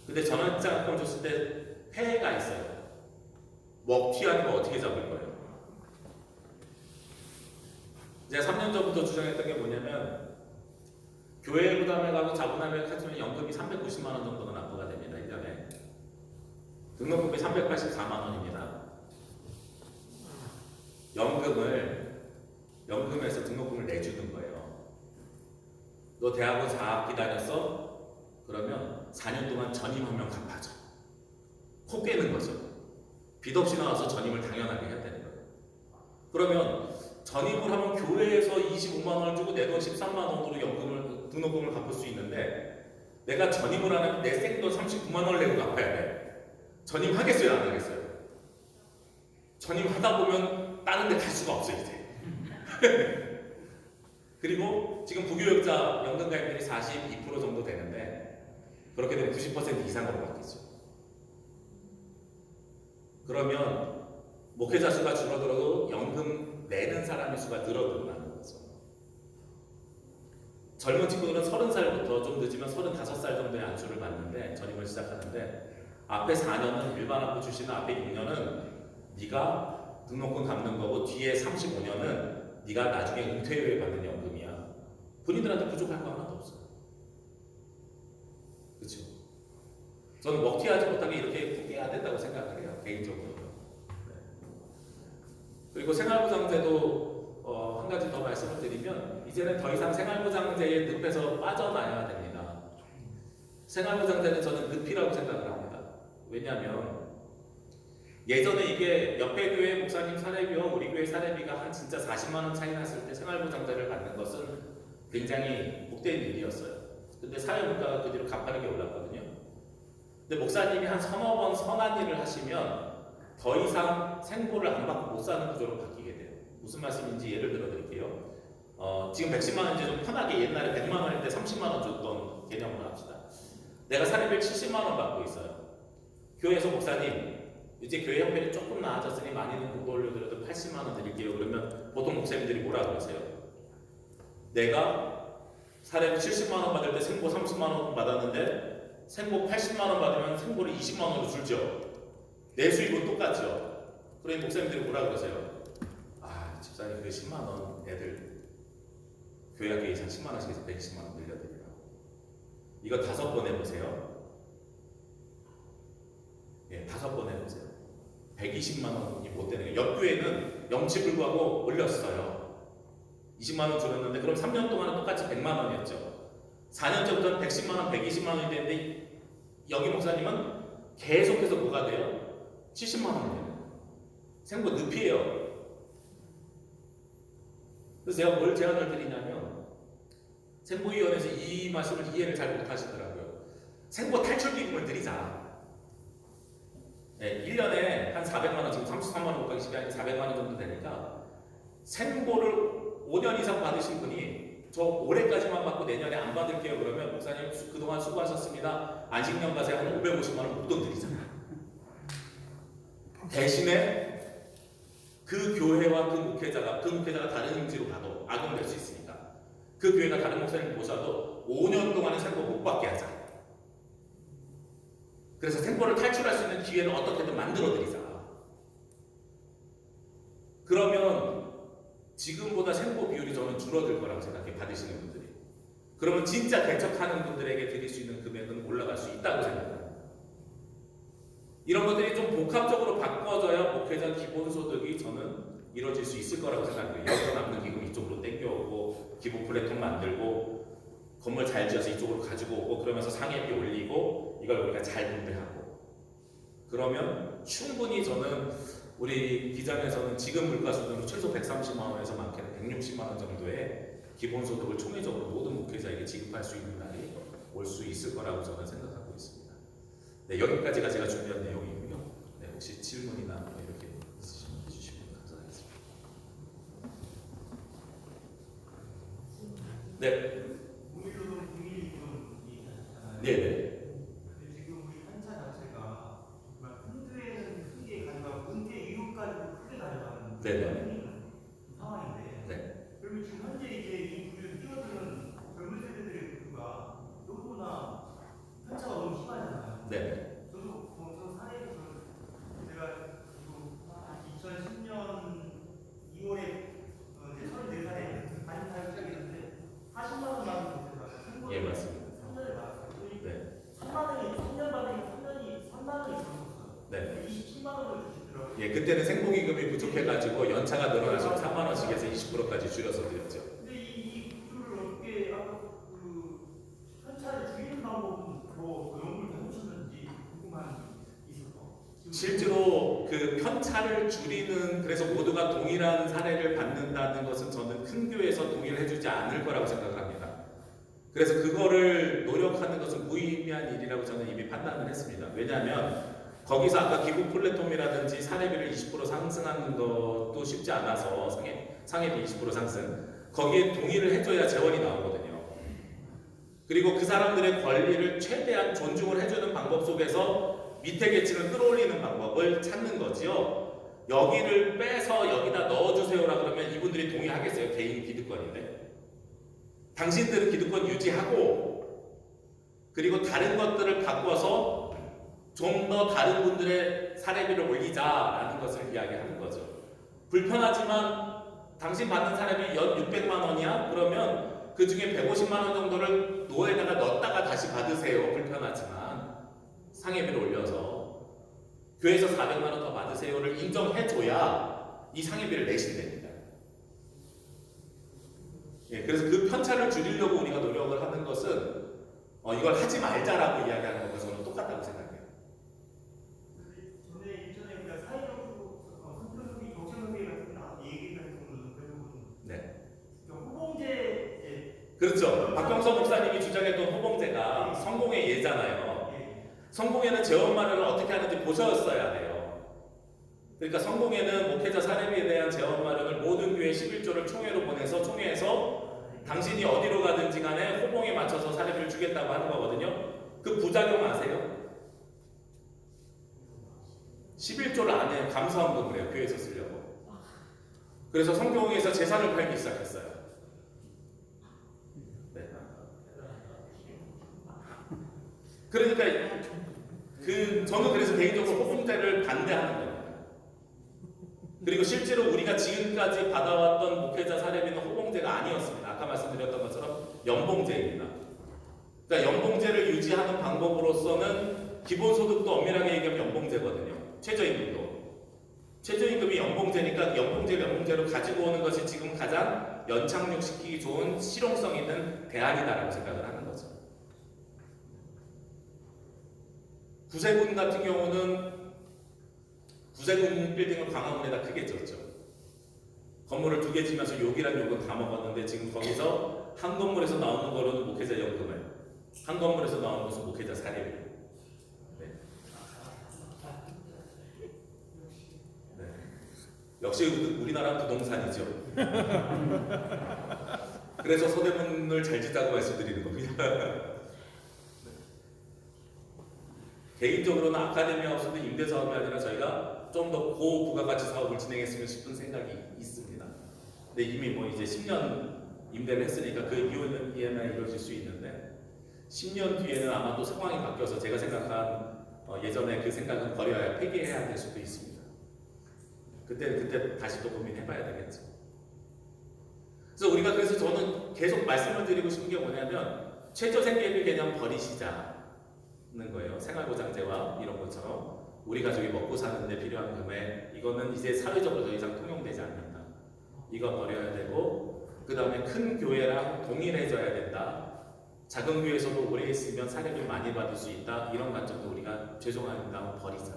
근데 전액장학금 줬을 때 폐해가 있어요. 먹튀하는 거 어떻게 잡을 거예요? 제가 3년 전부터 주장했던 게 뭐냐면 교회 부담을 가고 자본화를 하면 연금이 390만 원 정도가 납부가 됩니다. 1년에. 등록금이 384만 원입니다. 연금에서 등록금을 내주는 거예요. 너 대학원 4학기 다녔어? 그러면 4년 동안 전임하면 갚아줘. 코 깨는 거죠. 빚 없이 나와서 전임을 당연하게 해야 되는 거예요. 그러면 전임을 하면 교회에서 25만 원을 주고 내 돈 13만 원으로 등록금을 갚을 수 있는데 내가 전임을 하면 내 생돈 39만 원을 내고 갚아야 돼. 전임 하겠어요? 안 하겠어요? 전임 하다 보면 다른 데 갈 수가 없어요 이제. 그리고 지금 부교육자 연금 가입률이 42% 정도 되는데 그렇게 되면 90% 이상으로 바뀌죠. 그러면 목회자 수가 줄어들어도 연금 내는 사람의 수가 늘어나는 거죠. 젊은 친구들은 30살부터 좀 늦으면 35살 정도의 안수를 받는데 전임을 시작하는데 앞에 4년은 일반 학부 출신은 앞에 6년은 네가 등록금 갚는 거고 뒤에 35년은 네가 나중에 은퇴 후에 받는 연금이야. 본인들한테 부족할 거 하나도 없어요. 그렇죠? 저는 먹튀하지 못하게 이렇게 포기해야 된다고 생각을 해요. 개인적으로. 네. 그리고 생활보장제도 한 가지 더 말씀을 드리면 이제는 더 이상 생활보장제의 늪에서 빠져나야 됩니다. 생활보장제는 저는 늪이라고 생각을 합니다. 왜냐하면 예전에 이게 옆에 교회 목사님 사례비와 우리 교회 사례비가 한 진짜 40만 원 차이 났을 때 생활보장제를 받는 것은 굉장히 복된 일이었어요. 근데 사회 물가가 그 뒤로 가파르게 올랐거든요. 근데 목사님이 한 서너 번 선한 일을 하시면 더 이상 생보를 안 받고 못 사는 구조로 바뀌게 돼요. 무슨 말씀인지 예를 들어 드릴게요. 지금 110만 원 이제 좀 편하게 옛날에 100만 원일 때 30만 원 줬던 개념으로 합시다. 내가 사례비를 70만 원 받고 있어요. 교회에서 목사님 이제 교회 형편이 조금 나아졌으니 많이는 못 올려드려도 80만 원 드릴게요. 그러면 보통 목사님들이 뭐라 그러세요? 내가 사례비 70만 원 받을 때 생보 30만 원 받았는데 생보 80만 원 받으면 생보를 20만 원으로 줄죠. 내 수입은 똑같죠. 그러니 목사님들이 뭐라 그러세요? 아, 집사님 그 10만 원 애들 교회 학교에 10만 원씩 해서 120만 원 늘려드리라고. 이거 5번 해보세요. 예, 5번 해보세요. 120만 원이 못 되는 거예요. 옆 교회는 영치불구하고 올렸어요. 20만 원 줄였는데 그럼 3년 동안은 똑같이 100만 원이었죠. 4년 전부터는 110만 원, 120만 원이 되는데 여기 목사님은 계속해서 뭐가 돼요? 70만 원이 돼요. 생보 늪이에요. 그래서 제가 뭘 제안을 드리냐면 생보위원회에서 이 말씀을 이해를 잘 못하시더라고요. 생보 탈출기금을 드리자. 네, 1년에 한 400만 원, 지금 33만 원 못 가기 쉽게 하니까 400만 원 정도 되니까 생보를 5년 이상 받으신 분이 저 올해까지만 받고 내년에 안 받을게요. 그러면 목사님 그동안 수고하셨습니다. 안식년 가세 한 550만 원 목돈 드리잖아요. 대신에 그 교회와 그 목회자가 다른 임지로 가도 악용될 수 있으니까 그 교회가 다른 목사님 모셔도 5년 동안은 생보 못 받게 하자. 그래서 생보를 탈출할 수 있는 기회를 어떻게든 만들어 드리자. 그러면 지금보다 생보 비율이 저는 줄어들 거라고 생각해, 받으시는 분들이. 그러면 진짜 개척하는 분들에게 드릴 수 있는 금액은 올라갈 수 있다고 생각합니다. 이런 것들이 좀 복합적으로 바꿔져야 목회자 기본소득이 저는 이루어질 수 있을 거라고 생각해요. 여기서 남는 기금 이쪽으로 땡겨오고 기본 플랫폼 만들고 건물 잘 지어서 이쪽으로 가지고 오고 그러면서 상해비 올리고 이걸 우리가 잘 분배하고 그러면 충분히 저는 우리 기장에서는 지금 물가 수준으로 최소 130만 원에서 많게는 160만 원 정도의 기본소득을 총회적으로 모든 목회자에게 지급할 수 있는 날이 올 수 있을 거라고 저는 생각하고 있습니다. 네, 여기까지가 제가 준비한 내용이고요. 네, 혹시 질문이나 뭐 이렇게 있으시면 해주시면 감사하겠습니다. 네.
우리로는 국민이익은 있잖아요.
네네.
근데 지금 우리 한차 자체가 정말 은퇴는 크게 가져가고 은퇴 이후까지도 크게 가져가는
네네.
상황인데.
네.
그리고 지금 현재 이제 이 부류를 뛰어드는 젊은 세대들의 구가 너무나 편차가 너무 심하잖아요.
네.
저도 저 사례에서 제가 2010년 2월에 이제 34살에 다시 사역 시작했는데 40만 원 받은 곳에서
예, 맞습니다.
3년을 받았어요.
네.
3만 원이 3년 받으니까 3만 원이 들어섰어요.
네.
27만 원을 주시더라고요.
예, 그때는 생보기금이 부족해가지고 연차가 늘어나서 3만 원씩에서 20%까지 줄여서 드렸죠.
근데 이 구조를 어떻게 아까 그 현찰을 줄이는 방법은 뭐 연구를 다 해보셨는지 궁금한 게 있어서.
실제로 그 편차를 줄이는 그래서 모두가 동일한 사례를 받는다는 것은 저는 큰 교회에서 동의를 해주지 않을 거라고 생각을 합니다. 그래서 그거를 노력하는 것은 무의미한 일이라고 저는 이미 판단을 했습니다. 왜냐하면 거기서 아까 기부 플랫폼이라든지 사례비를 20% 상승하는 것도 쉽지 않아서 상해비 20% 상승 거기에 동의를 해줘야 재원이 나오거든요. 그리고 그 사람들의 권리를 최대한 존중을 해주는 방법 속에서 밑에 계층을 끌어올리는 방법을 찾는 거지요. 여기를 빼서 여기다 넣어주세요라 그러면 이분들이 동의하겠어요? 개인 기득권인데. 당신들은 기득권 유지하고 그리고 다른 것들을 바꿔서 좀 더 다른 분들의 사례비를 올리자라는 것을 이야기하는 거죠. 불편하지만 당신 받는 사례비 연 600만 원이야? 그러면 그 중에 150만 원 정도를 노에다가 넣었다가 다시 받으세요. 불편하지만 상해비를 올려서 교회에서 400만 원 더 받으세요를 인정해줘야 이 상해비를 내신답니다. 예, 그래서 그 편차를 줄이려고 우리가 노력을 하는 것은 이걸 하지 말자라고 이야기하는 것과 저는 똑같다고 생각해요.
전에 일전에 우리가 사회적으로 선표적인 경제협회 같은 얘기를 했던 그
네.
후봉제
그렇죠. 박경서 목사님이 주장했던 호봉제가 성공의 예잖아요. 성공에는 재원 마련을 어떻게 하는지 보셨어야 돼요. 그러니까 성공에는 목회자 사례비에 대한 재원 마련을 모든 교회 11조를 총회로 보내서 총회에서 당신이 어디로 가든지 간에 호봉에 맞춰서 사례비를 주겠다고 하는 거거든요. 그 부작용 아세요? 11조를 안 해요. 감사원금을 해요. 교회에서 쓰려고. 그래서 성경에서 재산을 팔기 시작했어요. 네. 그러니까 저는 그래서 개인적으로 호봉제를 반대하는 겁니다. 그리고 실제로 우리가 지금까지 받아왔던 목회자 사례비는 호봉제가 아니었습니다. 아까 말씀드렸던 것처럼 연봉제입니다. 그러니까 연봉제를 유지하는 방법으로서는 기본소득도 엄밀하게 얘기하면 연봉제거든요. 최저임금도. 최저임금이 연봉제니까 연봉제로 가지고 오는 것이 지금 가장 연착륙시키기 좋은 실용성 있는 대안이다라고 생각을 하는 거죠. 구세군 같은 경우는 구세군 빌딩을 광화문에다 크게 지었죠. 건물을 2개 지면서 욕이란 욕은 다 먹었는데 지금 거기서 한 건물에서 나오는 거로는 목회자 연금을, 한 건물에서 나오는 것은 목회자 사례비. 네. 네. 역시 우리나라 부동산이죠. 그래서 서대문을 잘 짓자고 말씀드리는 겁니다. 개인적으로는 아카데미 하우스도 임대사업이 아니라 저희가 좀 더 고부가가치 사업을 진행했으면 싶은 생각이 있습니다. 근데 이미 뭐 이제 10년 임대를 했으니까 그 이후에는 이루어질 수 있는데 10년 뒤에는 아마 또 상황이 바뀌어서 제가 생각한 예전에 그 생각은 버려야 폐기해야 될 수도 있습니다. 그때 다시 또 고민해봐야 되겠죠. 그래서 저는 계속 말씀을 드리고 싶은 게 뭐냐면 최저생계비 개념 버리시자는 거예요. 생활보장제와 이런 것처럼 우리 가족이 먹고 사는데 필요한 금액 이거는 이제 사회적으로 더 이상 통용되지 않는다. 이거 버려야 되고 그 다음에 큰 교회랑 동일해져야 된다. 작은 교회에서도 오래 있으면 사례비 많이 받을 수 있다. 이런 관점도 우리가 죄송합니다 버리자.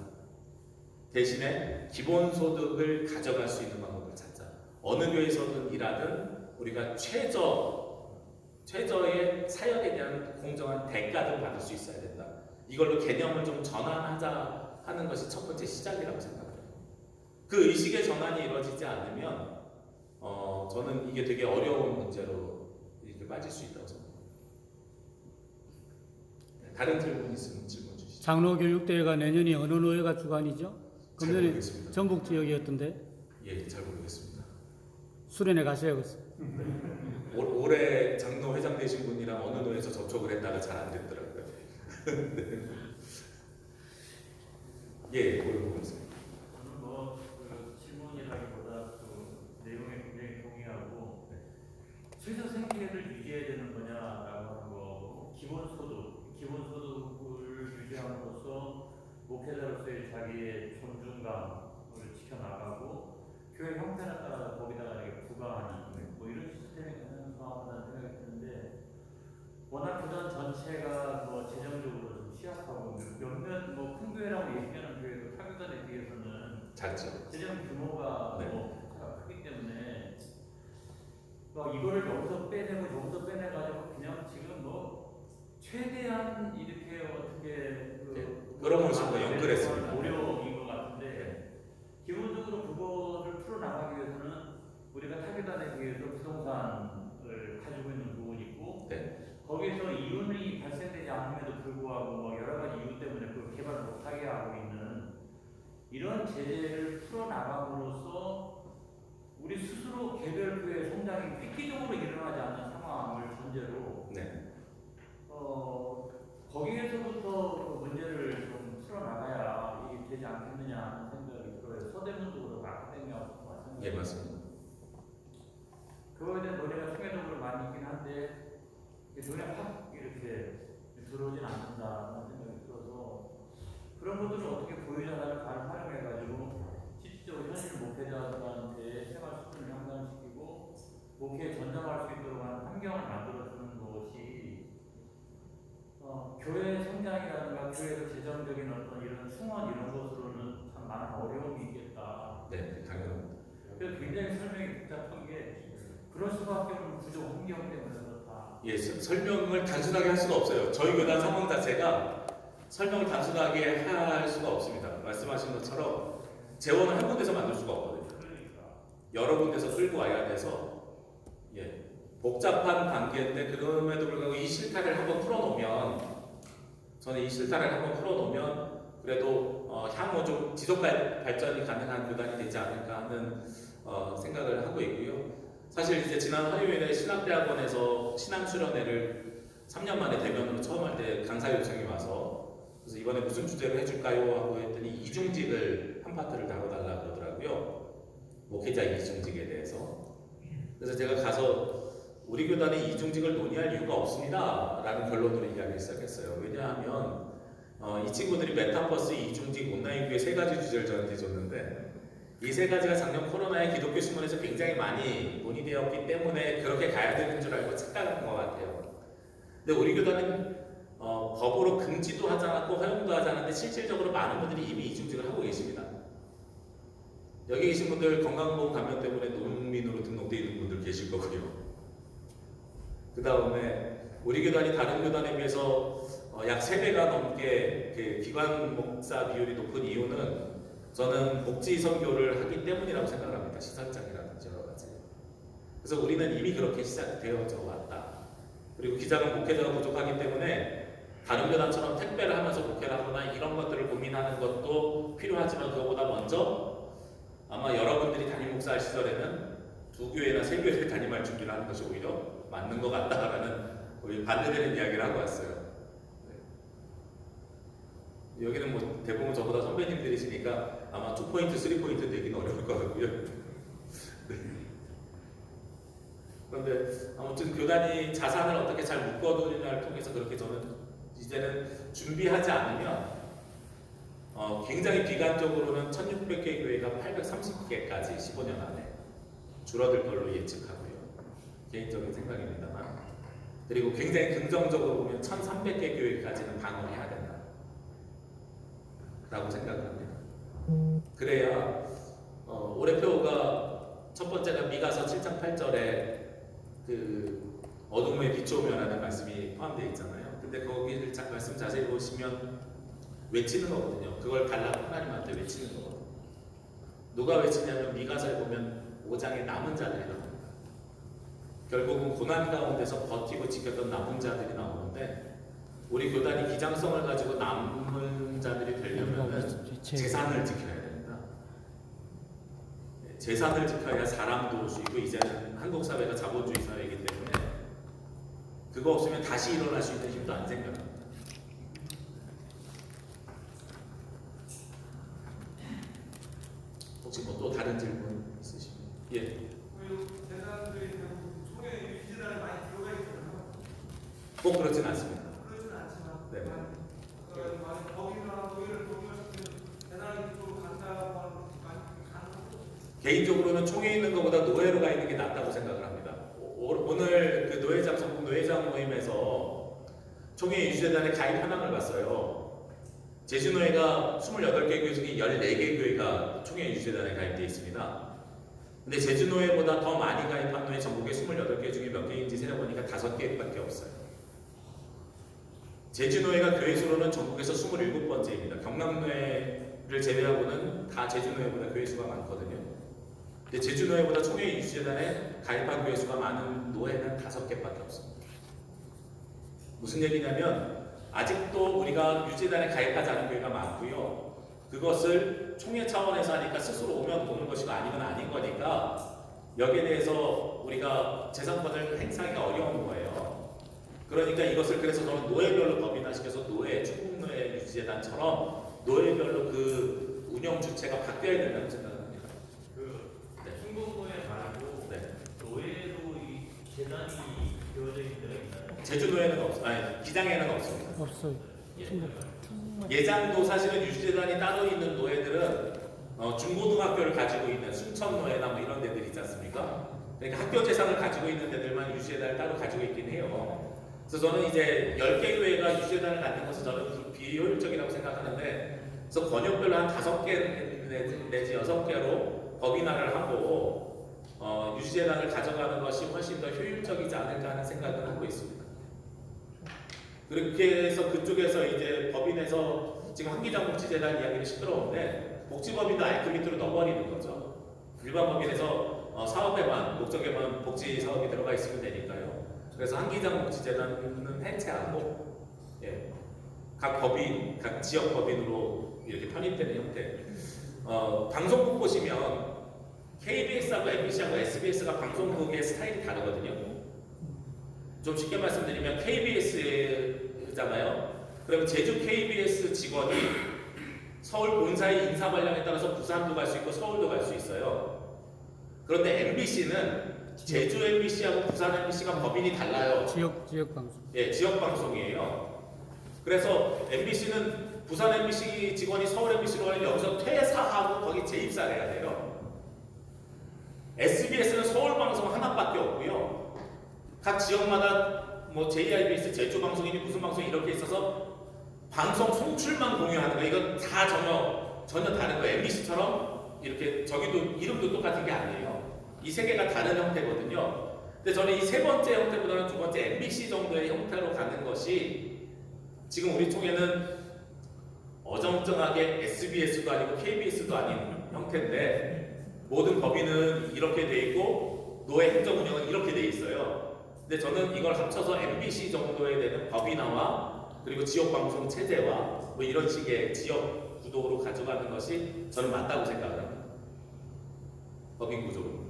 대신에 기본소득을 가져갈 수 있는 방법을 찾자. 어느 교회에서든 일하든 우리가 최저의 사역에 대한 공정한 대가를 받을 수 있어야 된다. 이걸로 개념을 좀 전환하자 하는 것이 첫 번째 시작이라고 생각해요. 그 의식의 전환이 이루어지지 않으면 저는 이게 되게 어려운 문제로 이렇게 빠질 수 있다고 생각합니다. 다른 질문 있으면 질문 주시죠.
장로교육대회가 내년이 어느 노회가 주관이죠?
잘
금년에
모르겠습니다.
전북 지역이었던데
예, 잘 모르겠습니다.
수련회 가셔야겠어.
올해 장로 회장 되신 분이랑 어느 노에서 접촉을 했다가 잘 안 됐더라고요. 예, 모르겠습니다.
저는 그 질문이라기보다 그 내용에 굉장히 동의하고 최저 생계를 유지해야 되는 거냐라고 하는 거 기본소득을 유지함으로써 목회자로서의 자기의 존중감을 지켜나가고 교회 형태에 따라서 거기다가 이렇게 부과하는 뭐 이런 시스템이 가능하다는 생각이 드는데 워낙 교단 전체가 뭐 재정적으로 좀 취약하고 몇몇 큰 교회라고 얘기하는 교회도 타교단에 비해서는
작죠.
재정 규모가
네.
차가 크기 때문에 이거를 여기서 빼내고 여기서 빼내가지고 그냥 지금 최대한 이렇게 어떻게
그런 모습과 연결했습니다.
노력인 것 같은데 기본적으로 그거를 풀어나가기 위해서는 우리가 타교단에 비해서 부동산을 가지고 있는 부분이 있고
네.
거기에서 이윤이 발생되지 않음에도 불구하고 여러 가지 이유 때문에 그 개발을 못하게 하고 있는 이런 제재를 풀어나감으로써 우리 스스로 개별교회 성장이 획기적으로 일어나지 않는 상황을 전제로
네.
거기에서부터 문제를 좀 풀어나가야 이게 되지 않겠느냐 하는 생각이 들어요. 서대문도 그렇고 아카데미하고 마찬가지로.
예, 맞습니다.
그거에 대한 논의가 총회적으로 많이 있긴 한데 눈에 확 이렇게 들어오진 않는다는 생각이 들어서 그런 것들을 어떻게 보유자를 잘 활용해가지고 실질적으로 현실 목회자들한테 생활 수준을 향상시키고 목회에 전념할 수 있도록 하는 환경을 만들어주는 것이 교회 성장이라든가 교회에서 재정적인 어떤 이런 충원 이런 것으로는 참 많은 어려움이 있겠다.
네, 당연합니다.
그래서 굉장히 설명이 복잡한 게 그럴 수밖에 없는 구조 환경 때문에 그렇다.
예, 설명을 단순하게 할 수가 없어요. 저희 교단 상황 자체가 설명을 단순하게 할 수가 없습니다. 말씀하신 것처럼 재원을 한 군데서 만들 수가 없거든요.
그러니까.
여러 군데서 끌고 와야 돼서 예, 복잡한 관계인데 그럼에도 불구하고 이 실타를 한번 풀어놓으면 저는 이 실타를 한번 풀어놓으면 그래도 향후 좀 지속 발전이 가능한 교단이 되지 않을까 하는 생각을 하고 있고요. 사실 이제 지난 화요일에 신학대학원에서 신앙수련회를 3년 만에 대면으로 처음 할 때 강사 요청이 와서 그래서 이번에 무슨 주제로 해줄까요? 하고 했더니 이중직을 한 파트를 다뤄달라 그러더라고요. 목회자 이중직에 대해서. 그래서 제가 가서 우리 교단에 이중직을 논의할 이유가 없습니다 라는 결론으로 이야기를 시작했어요. 왜냐하면 이 친구들이 메타버스, 이중직, 온라인 교회 세 가지 주제를 저한테 줬는데 이 세 가지가 작년 코로나의 기독교 신문에서 굉장히 많이 논의되었기 때문에 그렇게 가야 되는 줄 알고 착각한 것 같아요. 근데 우리 교단은 법으로 금지도 하지 않았고 허용도 하지 않았는데 실질적으로 많은 분들이 이미 이중직을 하고 계십니다. 여기 계신 분들 건강보험 감면 때문에 농민으로 등록되어 있는 분들 계실 거고요. 그 다음에 우리 교단이 다른 교단에 비해서 약 3배가 넘게 그 기관 목사 비율이 높은 이유는 저는 복지 선교를 하기 때문이라고 생각을 합니다. 시설장이라든지 여러 가지. 그래서 우리는 이미 그렇게 시작되어져 왔다. 그리고 기장은 목회자가 부족하기 때문에 다른 교단처럼 택배를 하면서 목회를 하거나 이런 것들을 고민하는 것도 필요하지만 그것보다 먼저 아마 여러분들이 담임 목사할 시절에는 2교회나 3교회를 담임할 준비를 하는 것이 오히려 맞는 것 같다라는 우리 반대되는 이야기를 하고 왔어요. 네. 여기는 뭐 대부분 저보다 선배님들이시니까 아마 2포인트, 3포인트 되기는 어려울 것 같고요. 네. 그런데 아무튼 교단이 자산을 어떻게 잘 묶어두느냐를 통해서 그렇게 저는 이제는 준비하지 않으면 굉장히 비관적으로는 1600개 교회가 830개까지 15년 안에 줄어들 걸로 예측하고요. 개인적인 생각입니다만. 그리고 굉장히 긍정적으로 보면 1300개 교회까지는 방어해야 된다 라고 생각합니다. 그래야 올해 표가 첫 번째가 미가서 7장 8절에 그 어둠에 비춰오면라는 말씀이 포함되어 있잖아요. 근데 거기를 말씀 자세히 보시면 외치는 거거든요. 그걸 달라고 하나님한테 외치는 거거든요. 누가 외치냐면 미가서에 보면 5장의 남은 자들이 나옵니다. 결국은 고난 가운데서 버티고 지켰던 남은 자들이 나오는데 우리 교단이 기장성을 가지고 남은 자들이 되려면 재산을 지켜야 됩니다. 재산을 지켜야 사람도 수이고 이제는 한국 사회가 자본주의 사회이기 때문에 그거 없으면 다시 일어날 수 있는 힘도 안 생겨납니다. 혹시 뭐 또 다른 질문 있으시면? 예.
대사들이 대부분 총회 유지단에 많이 들어가 있잖아요.
꼭 그렇진 않습니다.
그렇진 않지만
네.
만약 법이나 노예를 독려시키는 대단히 쪽으로 간다고 하는 많이 가는 거.
개인적으로는 총회 있는 것보다 노예로 가 있는 게 낫다고 생각을 합니다. 오늘 그 노예장 성공 노예장 모임에서 총회 유지재단의 가입 현황을 봤어요. 제주노예가 28개 교회 중에 14개 교회가 총회 유지재단에 가입되어 있습니다. 근데 제주노예보다 더 많이 가입한 노예 전국에 28개 중에 몇 개인지 세어보니까 5개밖에 없어요. 제주노예가 교회 수로는 전국에서 27번째입니다. 경남노예를 제외하고는 다 제주노예보다 교회 수가 많거든요. 근데 제주노예보다 총회 유지재단에 가입한 교회 수가 많은 노예는 5개밖에 없습니다. 무슨 얘기냐면 아직도 우리가 유지재단에 가입하지 않은 교회가 많고요. 그것을 총회 차원에서 하니까 스스로 오면 오는 것이고 아니면 아닌 거니까 여기에 대해서 우리가 재산권을 행사하기가 어려운 거예요. 그러니까 이것을 그래서 저는 노예별로 법인화시켜서 노예, 충북노예 유지재단처럼 노예별로 그 운영 주체가 바뀌어야 된다고 생각합니다.
충북노예 말고
네.
노예로 이 재단이 되어져 있는 데가 있나요?
제주노예는 아니 기장에는 없습니다.
없어요.
예장도 사실은 유지재단이 따로 있는 노예들은 중고등학교를 가지고 있는 순천노예나 뭐 이런 데들 있지 않습니까? 그러니까 학교 재산을 가지고 있는 데들만 유지재단을 따로 가지고 있긴 해요. 그래서 저는 이제 10개 교회가 유지재단을 갖는 것은 저는 비효율적이라고 생각하는데, 그래서 권역별로 한 5개 내지 6개로 법인화를 하고 유지재단을 가져가는 것이 훨씬 더 효율적이지 않을까 하는 생각을 하고 있습니다. 그렇게 해서 그쪽에서 이제 법인에서 지금 한기장 복지재단 이야기를 시끄러운데, 복지법인도 아예 그 밑으로 넣어버리는 거죠. 일반 법인에서 사업에만, 목적에만 복지 사업이 들어가 있으면 되니까요. 그래서 한기장 복지재단은 해체하고, 예, 각 법인, 각 지역 법인으로 이렇게 편입되는 형태. 방송국 보시면 KBS하고 MBC하고 SBS가 방송국의 스타일이 다르거든요. 좀 쉽게 말씀드리면 KBS잖아요. 그러면 제주 KBS 직원이 서울 본사의 인사 관련에 따라서 부산도 갈 수 있고 서울도 갈 수 있어요. 그런데 MBC는 제주 MBC하고 부산 MBC가 법인이 달라요.
지역 방송.
예, 지역 방송이에요. 그래서 MBC는 부산 MBC 직원이 서울 MBC로 가면 여기서 퇴사하고 거기 재입사를 해야 돼요. SBS는 서울 방송 하나밖에 없고요. 각 지역마다 뭐 JIBS, 제주 방송이니 무슨 방송 이렇게 있어서 방송 송출만 공유하는 거예요. 이건 다 전혀 다른 거예요. MBC처럼 이렇게 저기도 이름도 똑같은 게 아니에요. 이 세 개가 다른 형태거든요. 근데 저는 이 세 번째 형태보다는 두 번째 MBC 정도의 형태로 가는 것이 지금 우리 쪽에는 어정쩡하게 SBS도 아니고 KBS도 아닌 형태인데, 모든 법인은 이렇게 돼 있고 노예 행정 운영은 이렇게 돼 있어요. 근데 저는 이걸 합쳐서 MBC 정도에 되는 법인화와 그리고 지역 방송 체제와 뭐 이런 식의 지역 구도로 가져가는 것이 저는 맞다고 생각을 합니다. 법인 구조로.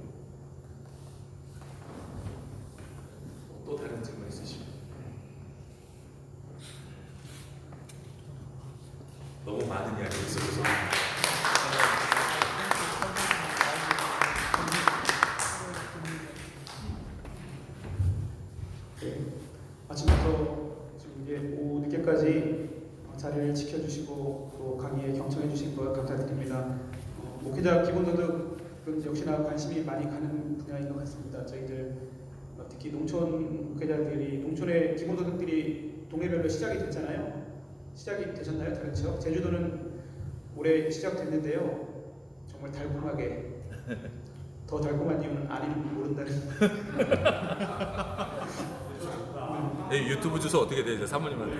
또 다른 질문 있으시면. 너무 많은 이야기 있어서.
네. 아침부터 지금 이게 오후 늦게까지 자리를 지켜주시고 또 강의에 경청해주신 것 감사드립니다. 목회자 기본소득은 역시나 관심이 많이 가는 분야인 것 같습니다. 저희들 특히 농촌 목회자들이, 농촌의 기본소득들이 동네별로 시작이 됐잖아요. 시작이 되셨나요? 다른 지역? 제주도는 올해 시작됐는데요. 정말 달콤하게, 더 달콤한 이유는 아니면 모른다는.
유튜브 주소 어떻게 되죠, 사모님한테?